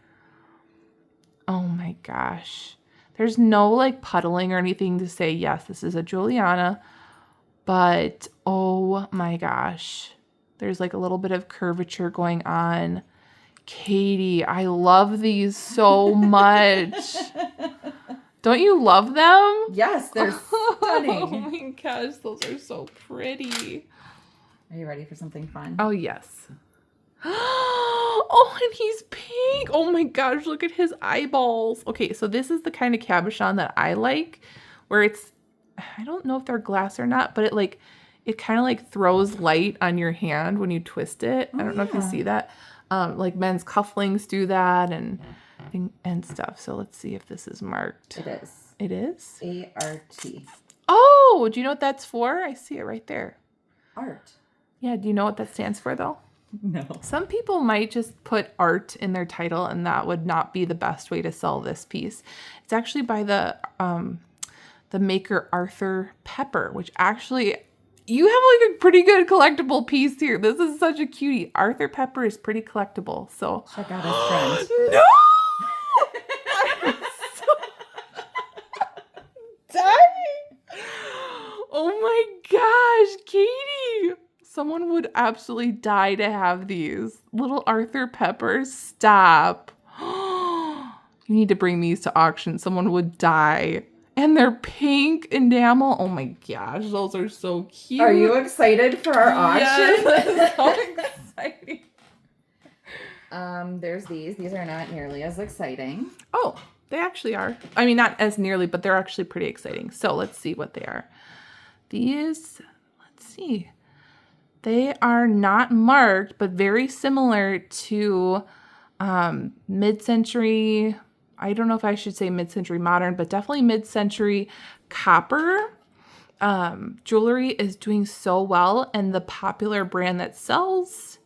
Oh my gosh. There's no like puddling or anything to say, yes, this is a Juliana. But oh my gosh. There's like a little bit of curvature going on. Katie, I love these so much. Don't you love them? Yes, they're stunning. Oh my gosh, those are so pretty. Are you ready for something fun? Oh, yes. Oh, and he's pink. Oh my gosh, look at his eyeballs. Okay, so this is the kind of cabochon that I like, where it's, I don't know if they're glass or not, but it kind of like throws light on your hand when you twist it. I don't know if you see that. Like men's cufflinks do that and stuff. So let's see if this is marked. It is. It is? A-R-T. Oh, do you know what that's for? I see it right there. Art. Yeah, do you know what that stands for though? No. Some people might just put art in their title, and that would not be the best way to sell this piece. It's actually by the maker Arthur Pepper, which actually, you have like a pretty good collectible piece here. This is such a cutie. Arthur Pepper is pretty collectible. So check out his friend. No! I'm so dying. Oh my gosh, Katie. Someone would absolutely die to have these. Little Arthur Peppers. Stop. You need to bring these to auction. Someone would die. And they're pink enamel. Oh my gosh, those are so cute. Are you excited for our auction? Yes, so exciting. There's these. These are not nearly as exciting. Oh, they actually are. I mean, not as nearly, but they're actually pretty exciting. So let's see what they are. These, let's see. They are not marked, but very similar to mid-century, I don't know if I should say mid-century modern, but definitely mid-century copper. Jewelry is doing so well, and the popular brand that sells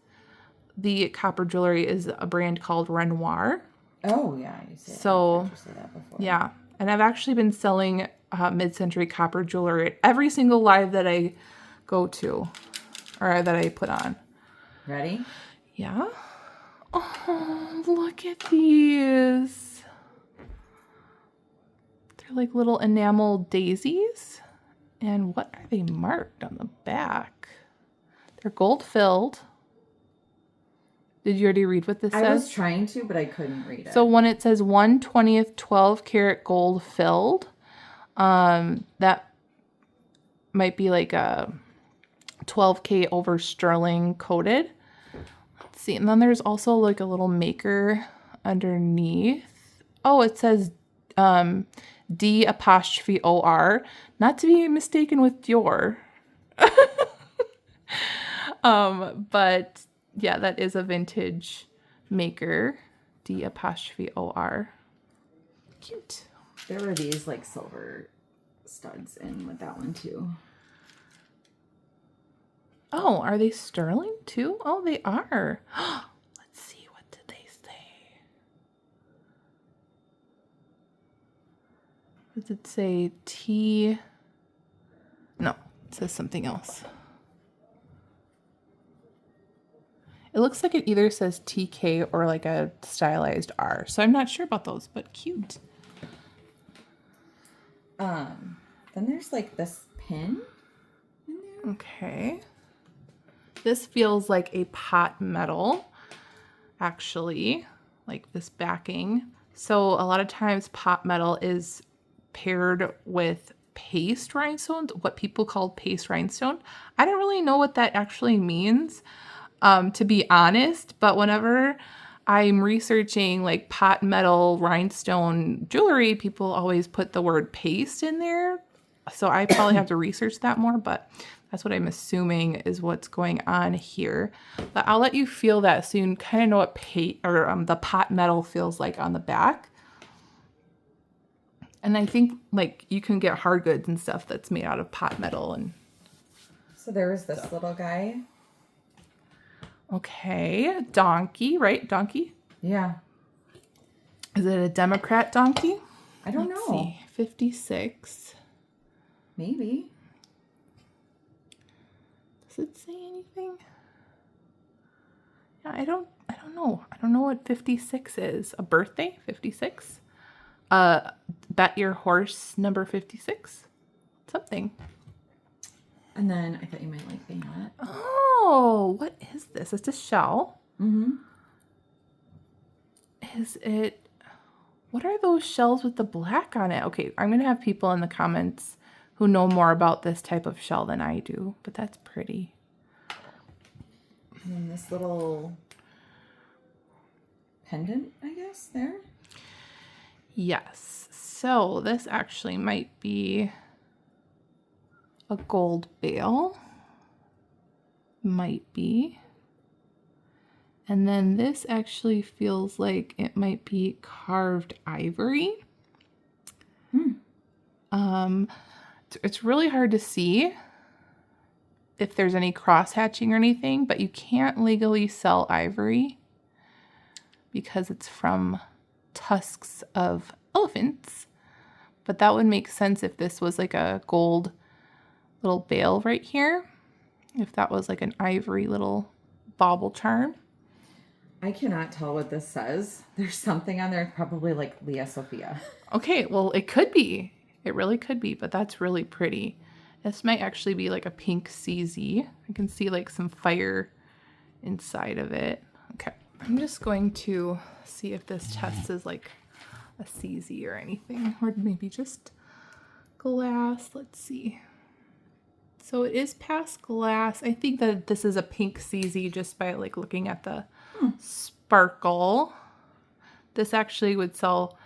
the copper jewelry is a brand called Renoir. Oh, yeah. You say So, that before. yeah. And I've actually been selling mid-century copper jewelry at every single live that I go to. Or that I put on. Ready? Yeah. Oh, look at these. They're like little enamel daisies. And what are they marked on the back? They're gold filled. Did you already read what this says? I was trying to, but I couldn't read it. So when it says 1/20th 12 karat gold filled, that might be like a 12K over sterling coated. Let's see. And then there's also like a little maker underneath. Oh, it says D''OR, not to be mistaken with Dior. But yeah, that is a vintage maker. D''OR. Cute. There were these like silver studs in with that one too. Oh, are they sterling too? Oh, they are. Let's see. What did they say? Does it say T? No, it says something else. It looks like it either says TK or like a stylized R. So I'm not sure about those, but cute. Then there's like this pin in there. Okay. This feels like a pot metal, actually, like this backing. So a lot of times pot metal is paired with paste rhinestones, what people call paste rhinestone. I don't really know what that actually means, to be honest, but whenever I'm researching like pot metal rhinestone jewelry, people always put the word paste in there. So I probably have to research that more, but that's what I'm assuming is what's going on here. But I'll let you feel that so you kind of know what the pot metal feels like on the back. And I think like you can get hard goods and stuff that's made out of pot metal. And so there was this little guy. Okay, donkey, right? Donkey? Yeah. Is it a Democrat donkey? I don't Let's know. see. 56. Maybe. Does it say anything? Yeah, I don't know. I don't know what 56 is. A birthday? 56? Bet your horse number 56? Something. And then I thought you might like being on it. Oh, what is this? It's a shell. Mm-hmm. Is it... What are those shells with the black on it? Okay, I'm going to have people in the comments who know more about this type of shell than I do, but that's pretty. And then this little pendant, I guess, there. Yes. So this actually might be a gold bail. Might be. And then this actually feels like it might be carved ivory. It's really hard to see if there's any cross hatching or anything, but you can't legally sell ivory because it's from tusks of elephants. But that would make sense if this was like a gold little bail right here. If that was like an ivory little bauble charm. I cannot tell what this says. There's something on there, probably like Leah Sophia. Okay, well, it could be. It really could be, but that's really pretty. This might actually be like a pink CZ. I can see like some fire inside of it. Okay, I'm just going to see if this test is like a CZ or anything, or maybe just glass. Let's see. So it is past glass. I think that this is a pink CZ just by like looking at the sparkle. This actually would sell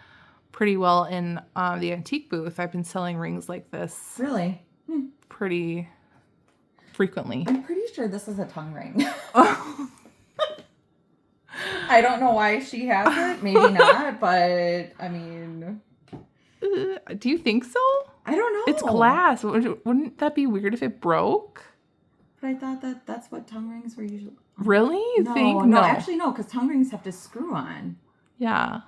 pretty well in the antique booth. I've been selling rings like this. Really? Pretty frequently. I'm pretty sure this is a tongue ring. I don't know why she has it. Maybe not, but I mean... do you think so? I don't know. It's glass. Wouldn't that be weird if it broke? But I thought that that's what tongue rings were usually... Really? You think? No, actually no, because tongue rings have to screw on. Yeah.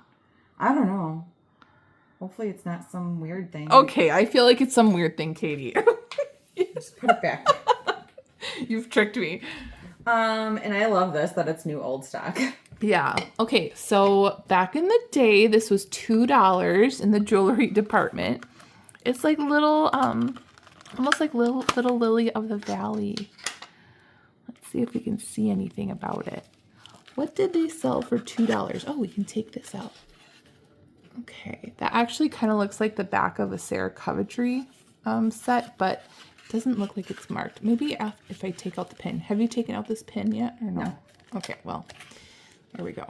I don't know. Hopefully it's not some weird thing. Okay, I feel like it's some weird thing, Katie. Just put it back. You've tricked me. And I love this, that it's new old stock. Yeah. Okay, so back in the day, this was $2 in the jewelry department. It's like little, almost like little lily of the valley. Let's see if we can see anything about it. What did they sell for $2? Oh, we can take this out. Okay, that actually kind of looks like the back of a Sarah Coventry set, but it doesn't look like it's marked. Maybe if I take out the pin. Have you taken out this pin yet or no? No. Okay, well, there we go.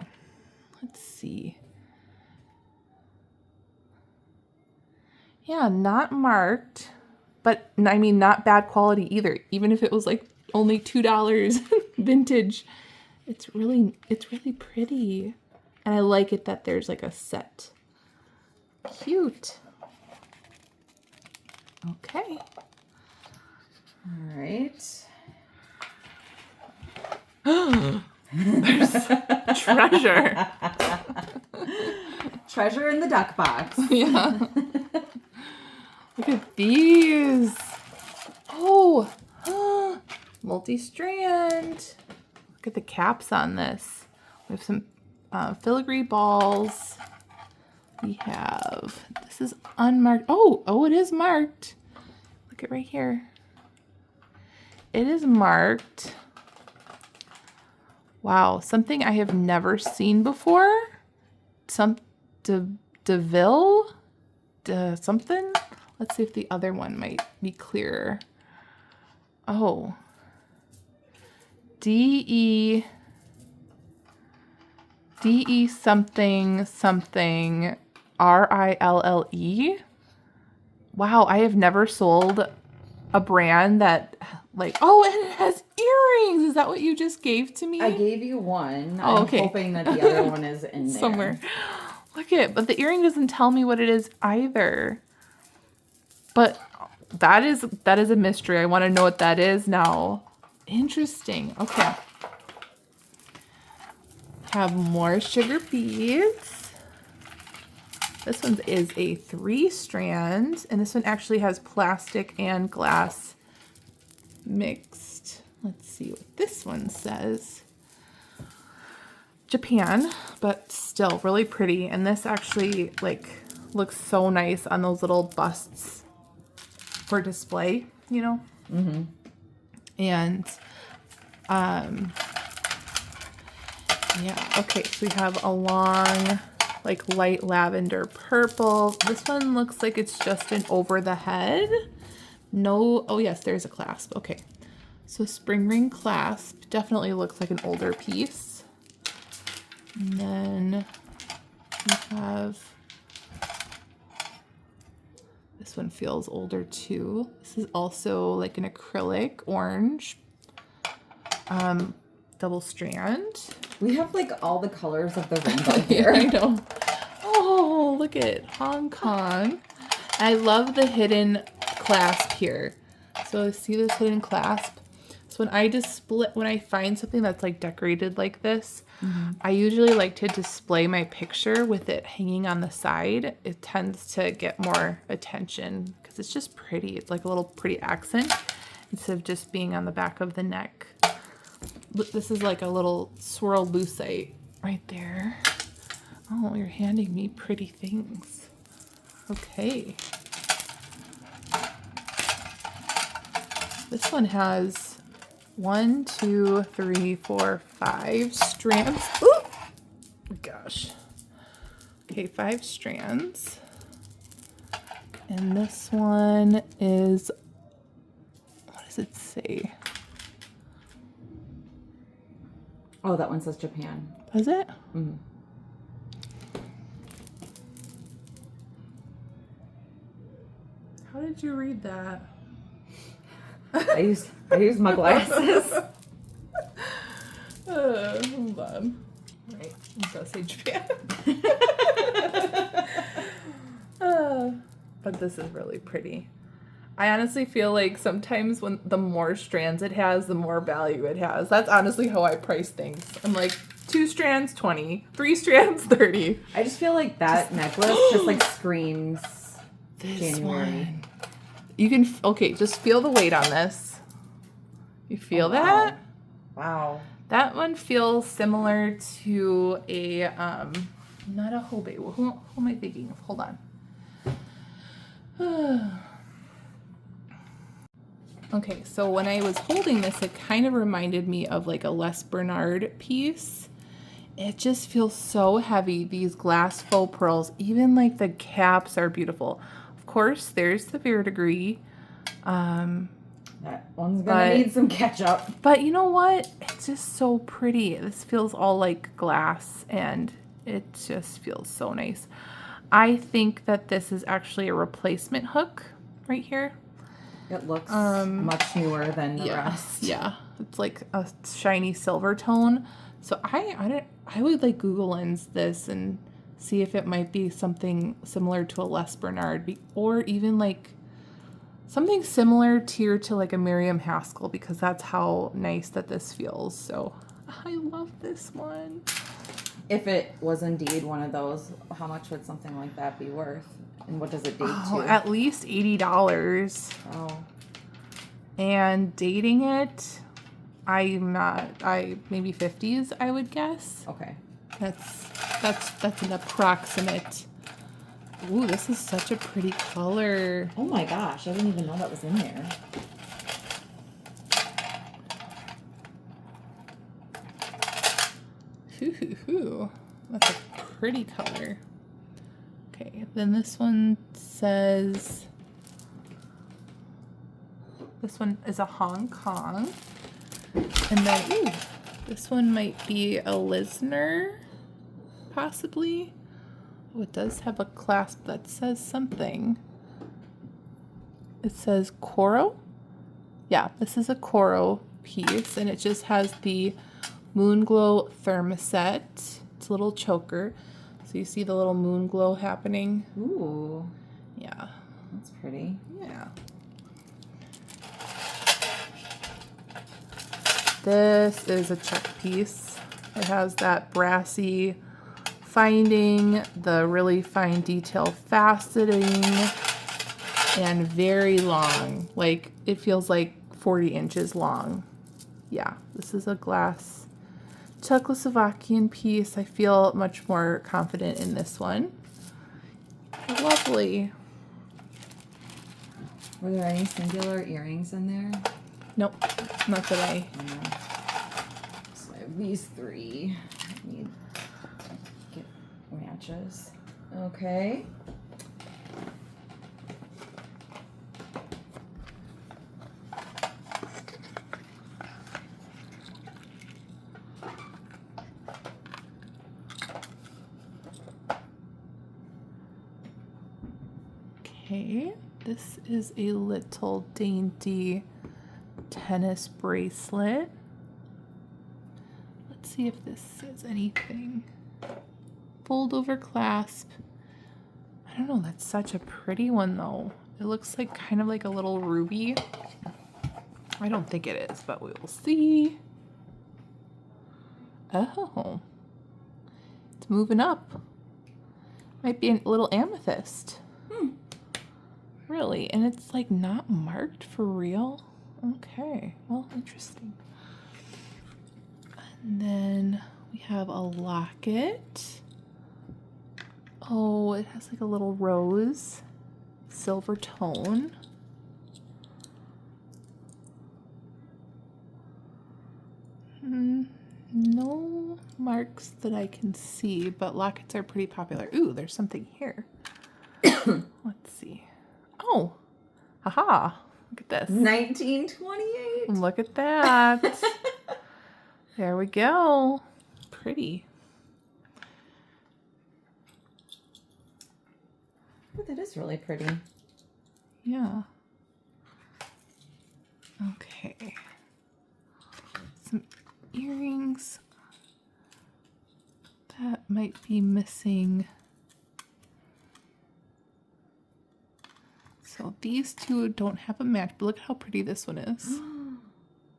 Let's see. Yeah, not marked, but I mean, not bad quality either. Even if it was like only $2 vintage, it's really pretty. And I like it that there's like a set. Cute. Okay. All right. There's treasure. Treasure in the duck box. Yeah. Look at these. Oh, multi-strand. Look at the caps on this. We have some filigree balls. We have, this is unmarked. Oh, it is marked. Look at right here. It is marked. Wow, something I have never seen before. Some DeVille? Something? Let's see if the other one might be clearer. Oh. DE something something RILLE. Wow, I have never sold a brand that like, oh, and it has earrings. Is that what you just gave to me? I gave you one. Oh, I'm okay. hoping that the other one is in there. Somewhere. Look at, but the earring doesn't tell me what it is either. But that is a mystery. I want to know what that is now. Interesting. Okay. Have more sugar beads. This one is a 3-strand, and this one actually has plastic and glass mixed. Let's see what this one says. Japan, but still really pretty. And this actually like looks so nice on those little busts for display, you know? Mm-hmm. And yeah, okay, so we have a long like light lavender purple. This one looks like it's just an over the head. No, oh yes, there's a clasp. Okay, so spring ring clasp definitely looks like an older piece. And then we have, this one feels older too. This is also like an acrylic orange, double strand. We have like all the colors of the rainbow here. I know. Oh, look at Hong Kong. I love the hidden clasp here. So see this hidden clasp? So when I find something that's like decorated like this, I usually like to display my picture with it hanging on the side. It tends to get more attention because it's just pretty. It's like a little pretty accent instead of just being on the back of the neck. This is like a little swirl lucite right there. Oh, you're handing me pretty things. Okay. This one has 1, 2, 3, 4, 5 strands. Ooh! Gosh. Okay, 5 strands. And this one is, what does it say? Oh, that one says Japan. Does it? Mm-hmm. How did you read that? I used my glasses. Hold on. Right, I'm gonna say Japan. But this is really pretty. I honestly feel like sometimes when the more strands it has, the more value it has. That's honestly how I price things. I'm like, 2 strands, 20. 3 strands, 30. I just feel like that necklace just like screams This January. one. You can, okay, just feel the weight on this. You feel that? Wow. That one feels similar to a, not a Hobe. Who am I thinking of? Hold on. Okay, so when I was holding this, it kind of reminded me of like a Les Bernard piece. It just feels so heavy, these glass faux pearls. Even like the caps are beautiful. Of course, there's the verdigris. That one's gonna need some ketchup. But you know what? It's just so pretty. This feels all like glass and it just feels so nice. I think that this is actually a replacement hook right here. It looks much newer than the Yeah, rest. yeah. It's like a shiny silver tone. So I would like Google Lens this and see if it might be something similar to a Les Bernard or even like something similar to like a Miriam Haskell, because that's how nice that this feels. So I love this one. If it was indeed one of those, how much would something like that be worth? And what does it date to? At least $80. Oh. And dating it, maybe 50s, I would guess. Okay. That's an approximate. Ooh, this is such a pretty color. Oh my gosh, I didn't even know that was in there. Hoo. That's a pretty color. Okay, then this one says, this one is a Hong Kong. And then, ooh, this one might be a Lisner, possibly. Oh, it does have a clasp that says something. It says Coro. Yeah, this is a Coro piece, and it just has the Moonglow thermoset. It's a little choker. So you see the little moon glow happening. Ooh. Yeah. That's pretty. Yeah. This is a Czech piece. It has that brassy finding, the really fine detail faceting, and very long. Like, it feels like 40 inches long. Yeah, this is a glass Czechoslovakian piece. I feel much more confident in this one. Lovely. Were there any singular earrings in there? Nope, not that I... So I have these 3. I need to get matches. Okay. Okay, this is a little dainty tennis bracelet. Let's see if this says anything. Fold over clasp. I don't know, that's such a pretty one though. It looks like kind of like a little ruby. I don't think it is, but we will see. Oh, it's moving up. Might be a little amethyst. Really? And it's like not marked for real? Okay, well, interesting. And then we have a locket. Oh, it has like a little rose, silver tone. No marks that I can see, but lockets are pretty popular. Ooh, there's something here. Let's see. Oh, haha. Look at this. 1928. Look at that. There we go. Pretty. Oh, that is really pretty. Yeah. Okay. Some earrings. That might be missing. So these two don't have a match, but look at how pretty this one is.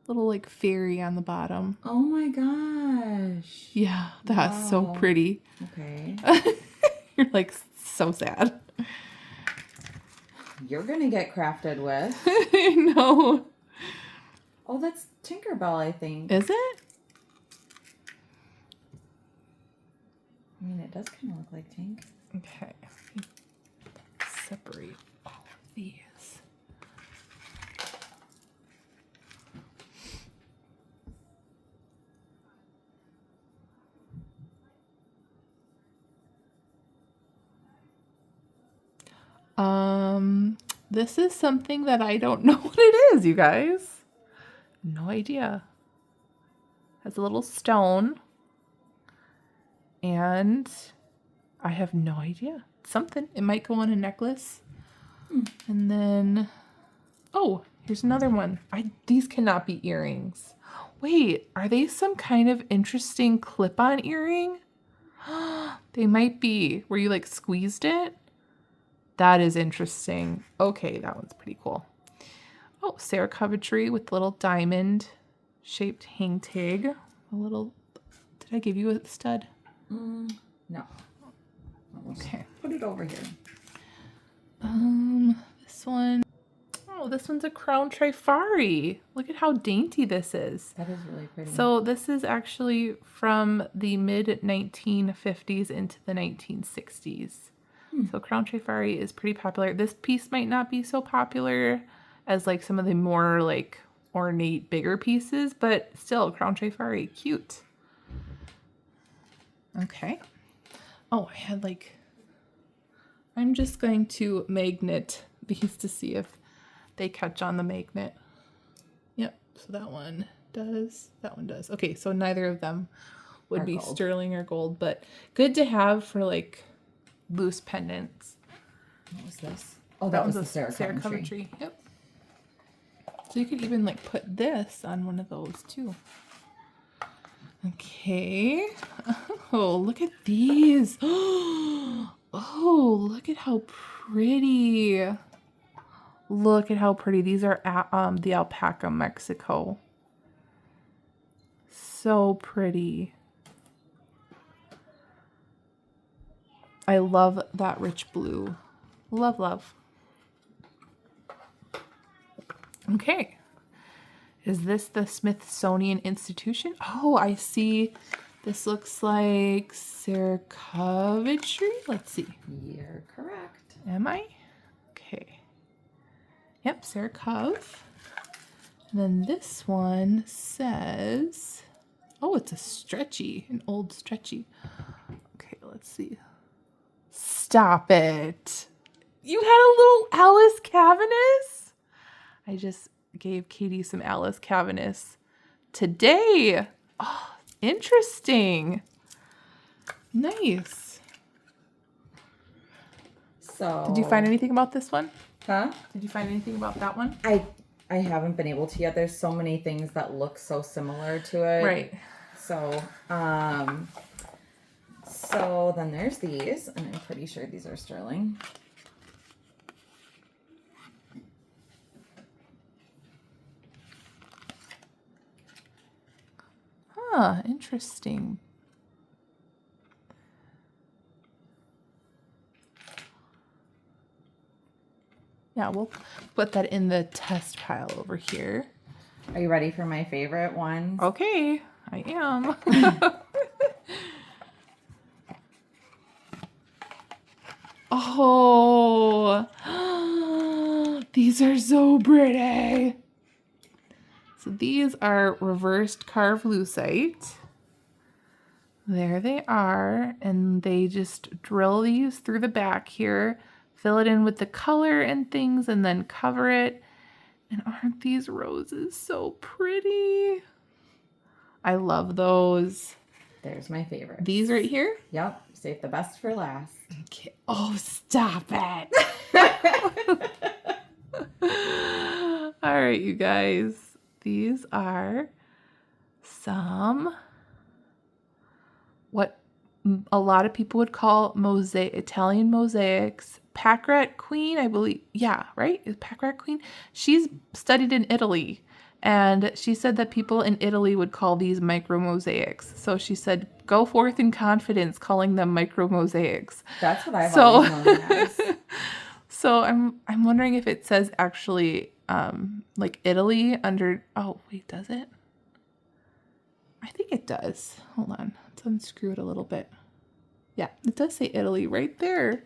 Little like fairy on the bottom. Oh my gosh. Yeah, that's so pretty. Okay. You're like so sad. You're gonna get crafted with. I know. Oh, that's Tinkerbell, I think. Is it? I mean, it does kind of look like Tink. Okay. Separate all of these. This is something that I don't know what it is, you guys. No idea. Has a little stone. And I have no idea. Something. It might go on a necklace. And then, oh, here's another one. These cannot be earrings. Wait, are they some kind of interesting clip-on earring? They might be. Where you like squeezed it? That is interesting. Okay, that one's pretty cool. Oh, Sarah Coventry with little diamond shaped hang tag. A little, did I give you a stud? No. Okay. Put it over here. This one. Oh, this one's a crown trifari. Look at how dainty this is. That is really pretty. So this is actually from the mid 1950s into the 1960s. So crown trifari is pretty popular. This piece might not be so popular as like some of the more like ornate bigger pieces, but still crown trifari, cute. Okay. Oh, I had like, I'm just going to magnet these to see if they catch on the magnet. Yep, so that one does, that one does. Okay, so neither of them would be gold. sterling or gold, but good to have for like loose pendants. What was this? Oh, that was the Sarah Coventry. Coventry. Yep. So you could even like put this on one of those too. Okay. Oh, look at these. Oh, look at how pretty. Look at how pretty. These are the alpaca Mexico. So pretty. I love that rich blue. Love, love. Okay. Is this the Smithsonian Institution? Oh, I see. This looks like Sarah Coventry. Let's see. You're correct. Am I? Okay. Yep, Sarah Cove. And then this one says, oh, it's a stretchy, an old stretchy. Okay, let's see. Stop it. You had a little Alice Cavanis? I just gave Katie some Alice Cavanis today. Oh, interesting. Nice. So. Did you find anything about this one? Huh? Did you find anything about that one? I haven't been able to yet. There's so many things that look so similar to it. Right. So, so then there's these, and I'm pretty sure these are sterling. Huh, interesting. Yeah, we'll put that in the test pile over here. Are you ready for my favorite one? Okay, I am. Oh, these are so pretty. So these are reversed carved lucite. There they are, and they just drill these through the back here, fill it in with the color and things, and then cover it. And aren't these roses so pretty? I love those. There's my favorite. These right here? Yep. Save the best for last. Okay. Oh, stop it. All right, you guys. These are some what a lot of people would call Italian mosaics. Pack Rat Queen, I believe. Yeah, right? Is Pack Rat Queen? She's studied in Italy. And she said that people in Italy would call these micro mosaics. So she said, go forth in confidence calling them micro mosaics. That's what I've always known them as. So I'm wondering if it says actually like Italy under, oh wait, does it? I think it does. Hold on. Let's unscrew it a little bit. Yeah, it does say Italy right there.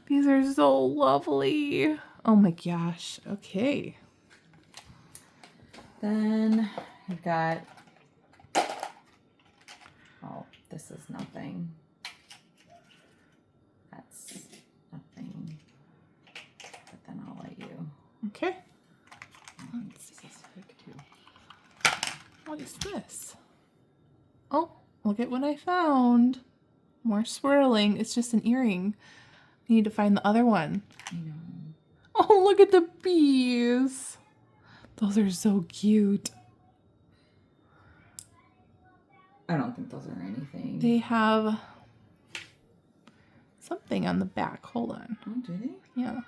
These are so lovely. Oh my gosh. Okay. Then we've got, oh, this is nothing. That's nothing. But then I'll let you. Okay. Let's see. What is this? Oh, look at what I found. More swirling. It's just an earring. I need to find the other one. I know. Oh, look at the bees. Those are so cute. I don't think those are anything. They have something on the back. Hold on. Oh, do they? Yeah.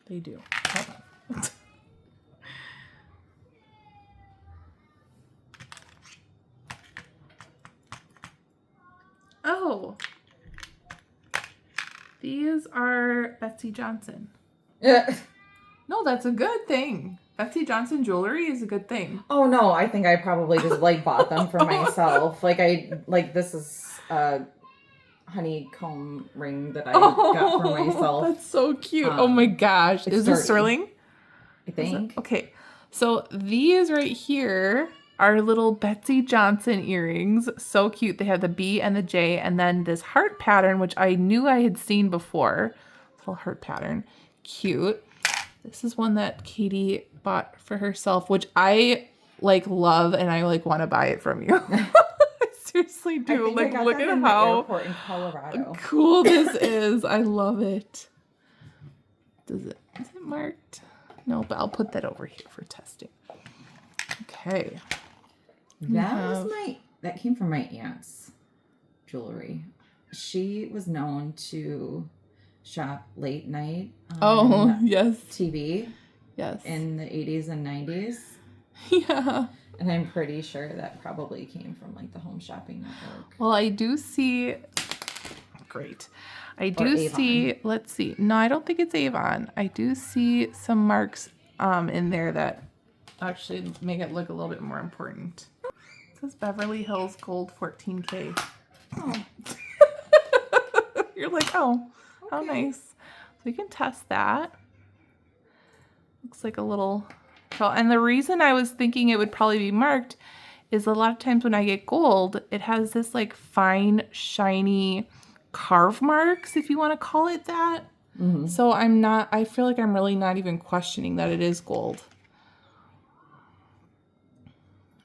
They do. Hold on. Oh. These are Betsy Johnson. Yeah. No, that's a good thing. Betsy Johnson jewelry is a good thing. Oh no, I think I probably just bought them for myself. This is a honeycomb ring that I got for myself. That's so cute. Oh my gosh. Is this sturdy. sterling? I think. Okay. So these right here are little Betsy Johnson earrings. So cute. They have the B and the J and then this heart pattern, which I knew I had seen before. Little heart pattern. Cute. This is one that Katie bought for herself, which I love and I want to buy it from you. I seriously do. I got Look that at in the how airport in Colorado. cool this is. I love it. Is it marked? No, but I'll put that over here for testing. Okay. That came from my aunt's jewelry. She was known to shop late night on yes. TV. Yes. In the 80s and 90s. Yeah. And I'm pretty sure that probably came from the Home Shopping Network. Well, I do see. Great. I do see. Let's see. No, I don't think it's Avon. I do see some marks in there that actually make it look a little bit more important. It says Beverly Hills Gold 14K. Oh. You're like, oh, how Okay. nice. So we can test that. Looks like a little. And the reason I was thinking it would probably be marked is a lot of times when I get gold, it has this fine, shiny carve marks, if you want to call it that. Mm-hmm. So I feel like I'm really not even questioning that it is gold.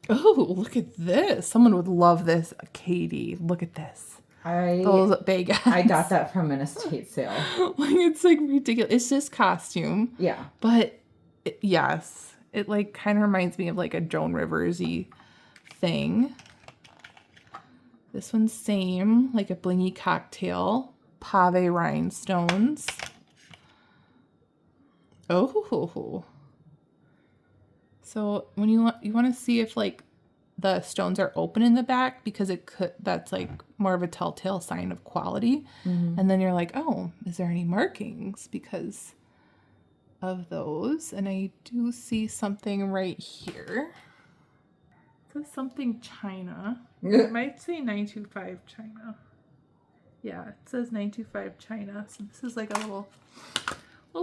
Oh, look at this. Someone would love this. Katie, look at this. those baguettes. I got that from an estate sale. Like, it's like ridiculous. It's just costume. Yeah. But yes, it like kind of reminds me of like a Joan Rivers-y thing. This one's same, like a blingy cocktail. Pave rhinestones. Oh. So when you want to see if like the stones are open in the back, because that's like more of a telltale sign of quality. And then you're like, oh, is there any markings because of those? And I do see something right here. It says something China. It might say 925 China. Yeah, it says 925 China. So this is like a little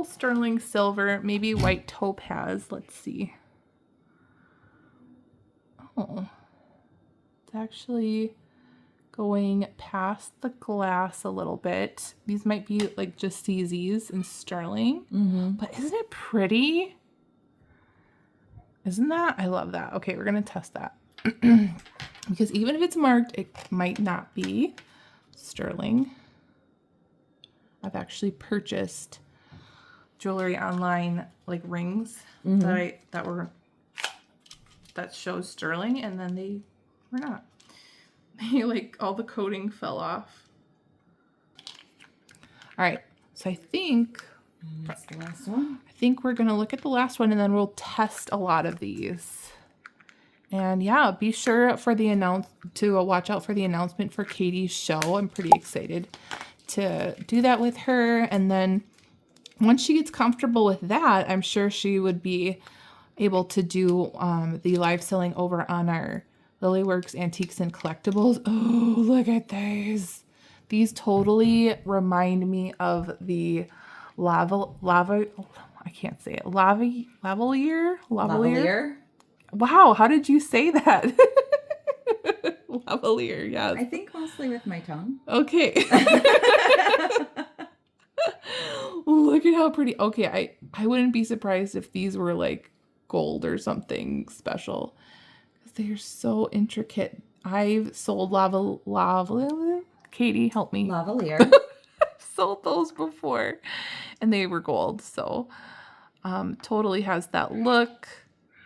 sterling silver, maybe white topaz. Let's see. Oh, it's actually going past the glass a little bit. These might be like just CZs in sterling, but isn't it pretty? Isn't that? I love that. Okay, we're gonna test that. Because even if it's marked, it might not be sterling. I've actually purchased jewelry online, like rings that shows sterling, and then they were not. They like all the coating fell off. All right, so I think that's the last one. I think we're gonna look at the last one, and then we'll test a lot of these. And yeah, be sure for to watch out for the announcement for Katie's show. I'm pretty excited to do that with her. And then once she gets comfortable with that, I'm sure she would be able to do the live selling over on our Lilyworks Antiques and Collectibles. Oh, look at these. These totally remind me of the I can't say it. Lavalier? Wow, how did you say that? Lavalier, yes. I think mostly with my tongue. Okay. Look at how pretty. Okay, I wouldn't be surprised if these were like gold or something special. Because they're so intricate. I've sold lavalier. Katie, help me. Lavalier. Sold those before. And they were gold. So totally has that look.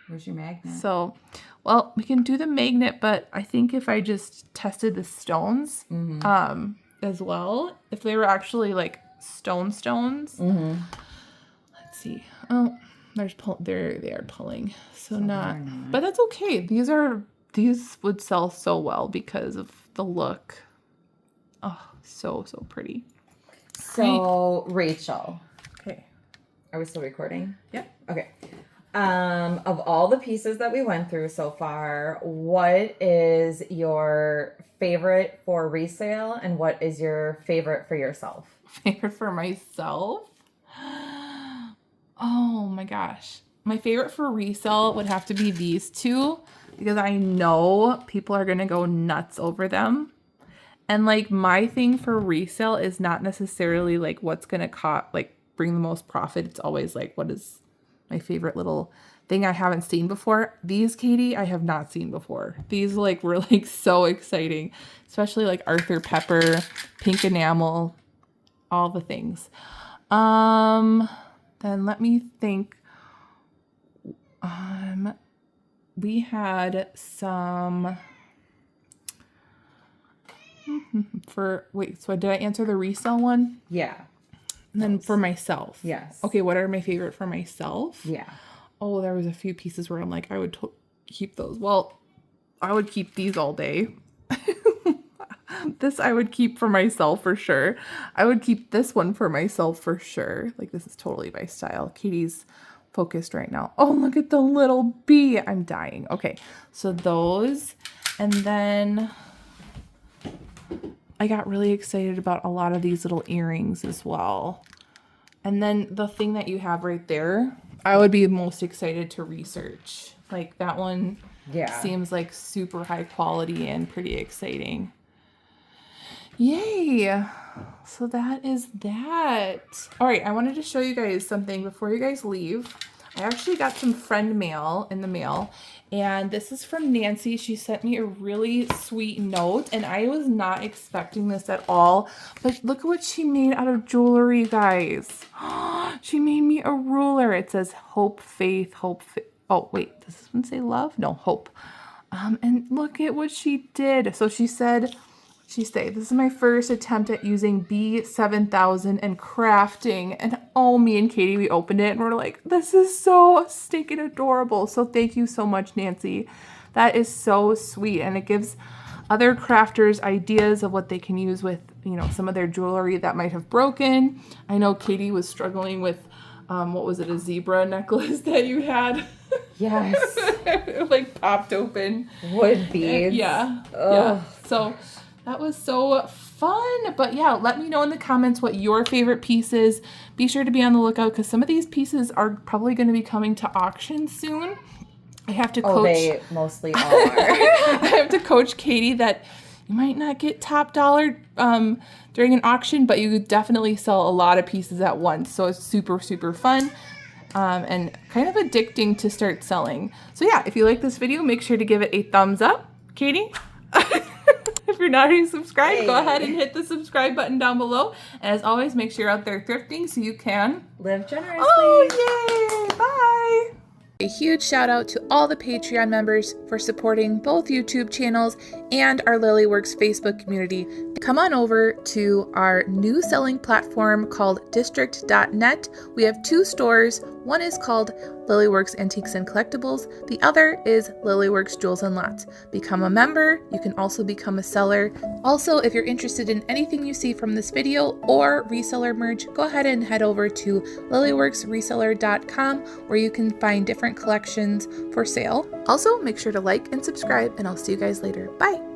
Where's your magnet? So, well, we can do the magnet, but I think if I just tested the stones as well, if they were actually like stones. Let's see. Oh, there they are pulling. So not, but that's okay. These would sell so well because of the look. Oh, so pretty. So, Rachel. Okay. Are we still recording? Yeah. Okay. Of all the pieces that we went through so far, what is your favorite for resale and what is your favorite for yourself? Favorite for myself? Oh my gosh. My favorite for resale would have to be these two because I know people are going to go nuts over them. And like my thing for resale is not necessarily like what's going to bring the most profit. It's always like, what is my favorite little thing I haven't seen before. These, Katie, I have not seen before. These like were like so exciting, especially like Arthur Pepper, pink enamel, all the things. Then let me think. We had some so did I answer the resale one? Yeah. And then for myself. Yes. Okay, what are my favorite for myself? Yeah. Oh, there was a few pieces where I'm like, I would keep those. Well, I would keep these all day. This I would keep for myself for sure. I would keep this one for myself for sure. Like this is totally my style. Katie's focused right now. Oh, look at the little bee. I'm dying. Okay, so those. And then I got really excited about a lot of these little earrings as well. And then the thing that you have right there, I would be most excited to research. Like that one seems like super high quality and pretty exciting. Yay. So that is that. All right, I wanted to show you guys something before you guys leave. I actually got some friend mail in the mail, And this is from Nancy. She sent me a really sweet note, and I was not expecting this at all. But look at what she made out of jewelry, guys. She made me a ruler. It says hope, faith, hope. Oh, wait, does this one say love? No, hope. And look at what she did. So she said, this is my first attempt at using B7000 and crafting. And oh, me and Katie, we opened it and we're like, this is so stinking adorable. So thank you so much, Nancy. That is so sweet. And it gives other crafters ideas of what they can use with, you know, some of their jewelry that might have broken. I know Katie was struggling with, what was it, a zebra necklace that you had? Yes. It like popped open. Wood beads. Yeah. Ugh. Yeah. So that was so fun. But yeah, let me know in the comments what your favorite piece is. Be sure to be on the lookout because some of these pieces are probably going to be coming to auction soon. I have to coach. Oh, they mostly are. I have to coach Katie that you might not get top dollar during an auction, but you could definitely sell a lot of pieces at once. So it's super, super fun. And kind of addicting to start selling. So yeah, if you like this video, make sure to give it a thumbs up. Katie, if you're not already subscribed, go ahead and hit the subscribe button down below. And as always, make sure you're out there thrifting so you can live generously. Oh, yay! Bye! A huge shout out to all the Patreon members for supporting both YouTube channels and our Lilyworks Facebook community. Come on over to our new selling platform called district.net. We have 2 stores. One is called Lilyworks Antiques and Collectibles. The other is Lilyworks Jewels and Lots. Become a member. You can also become a seller. Also, if you're interested in anything you see from this video or reseller merch, go ahead and head over to lilyworksreseller.com where you can find different collections for sale. Also, make sure to like and subscribe, and I'll see you guys later. Bye!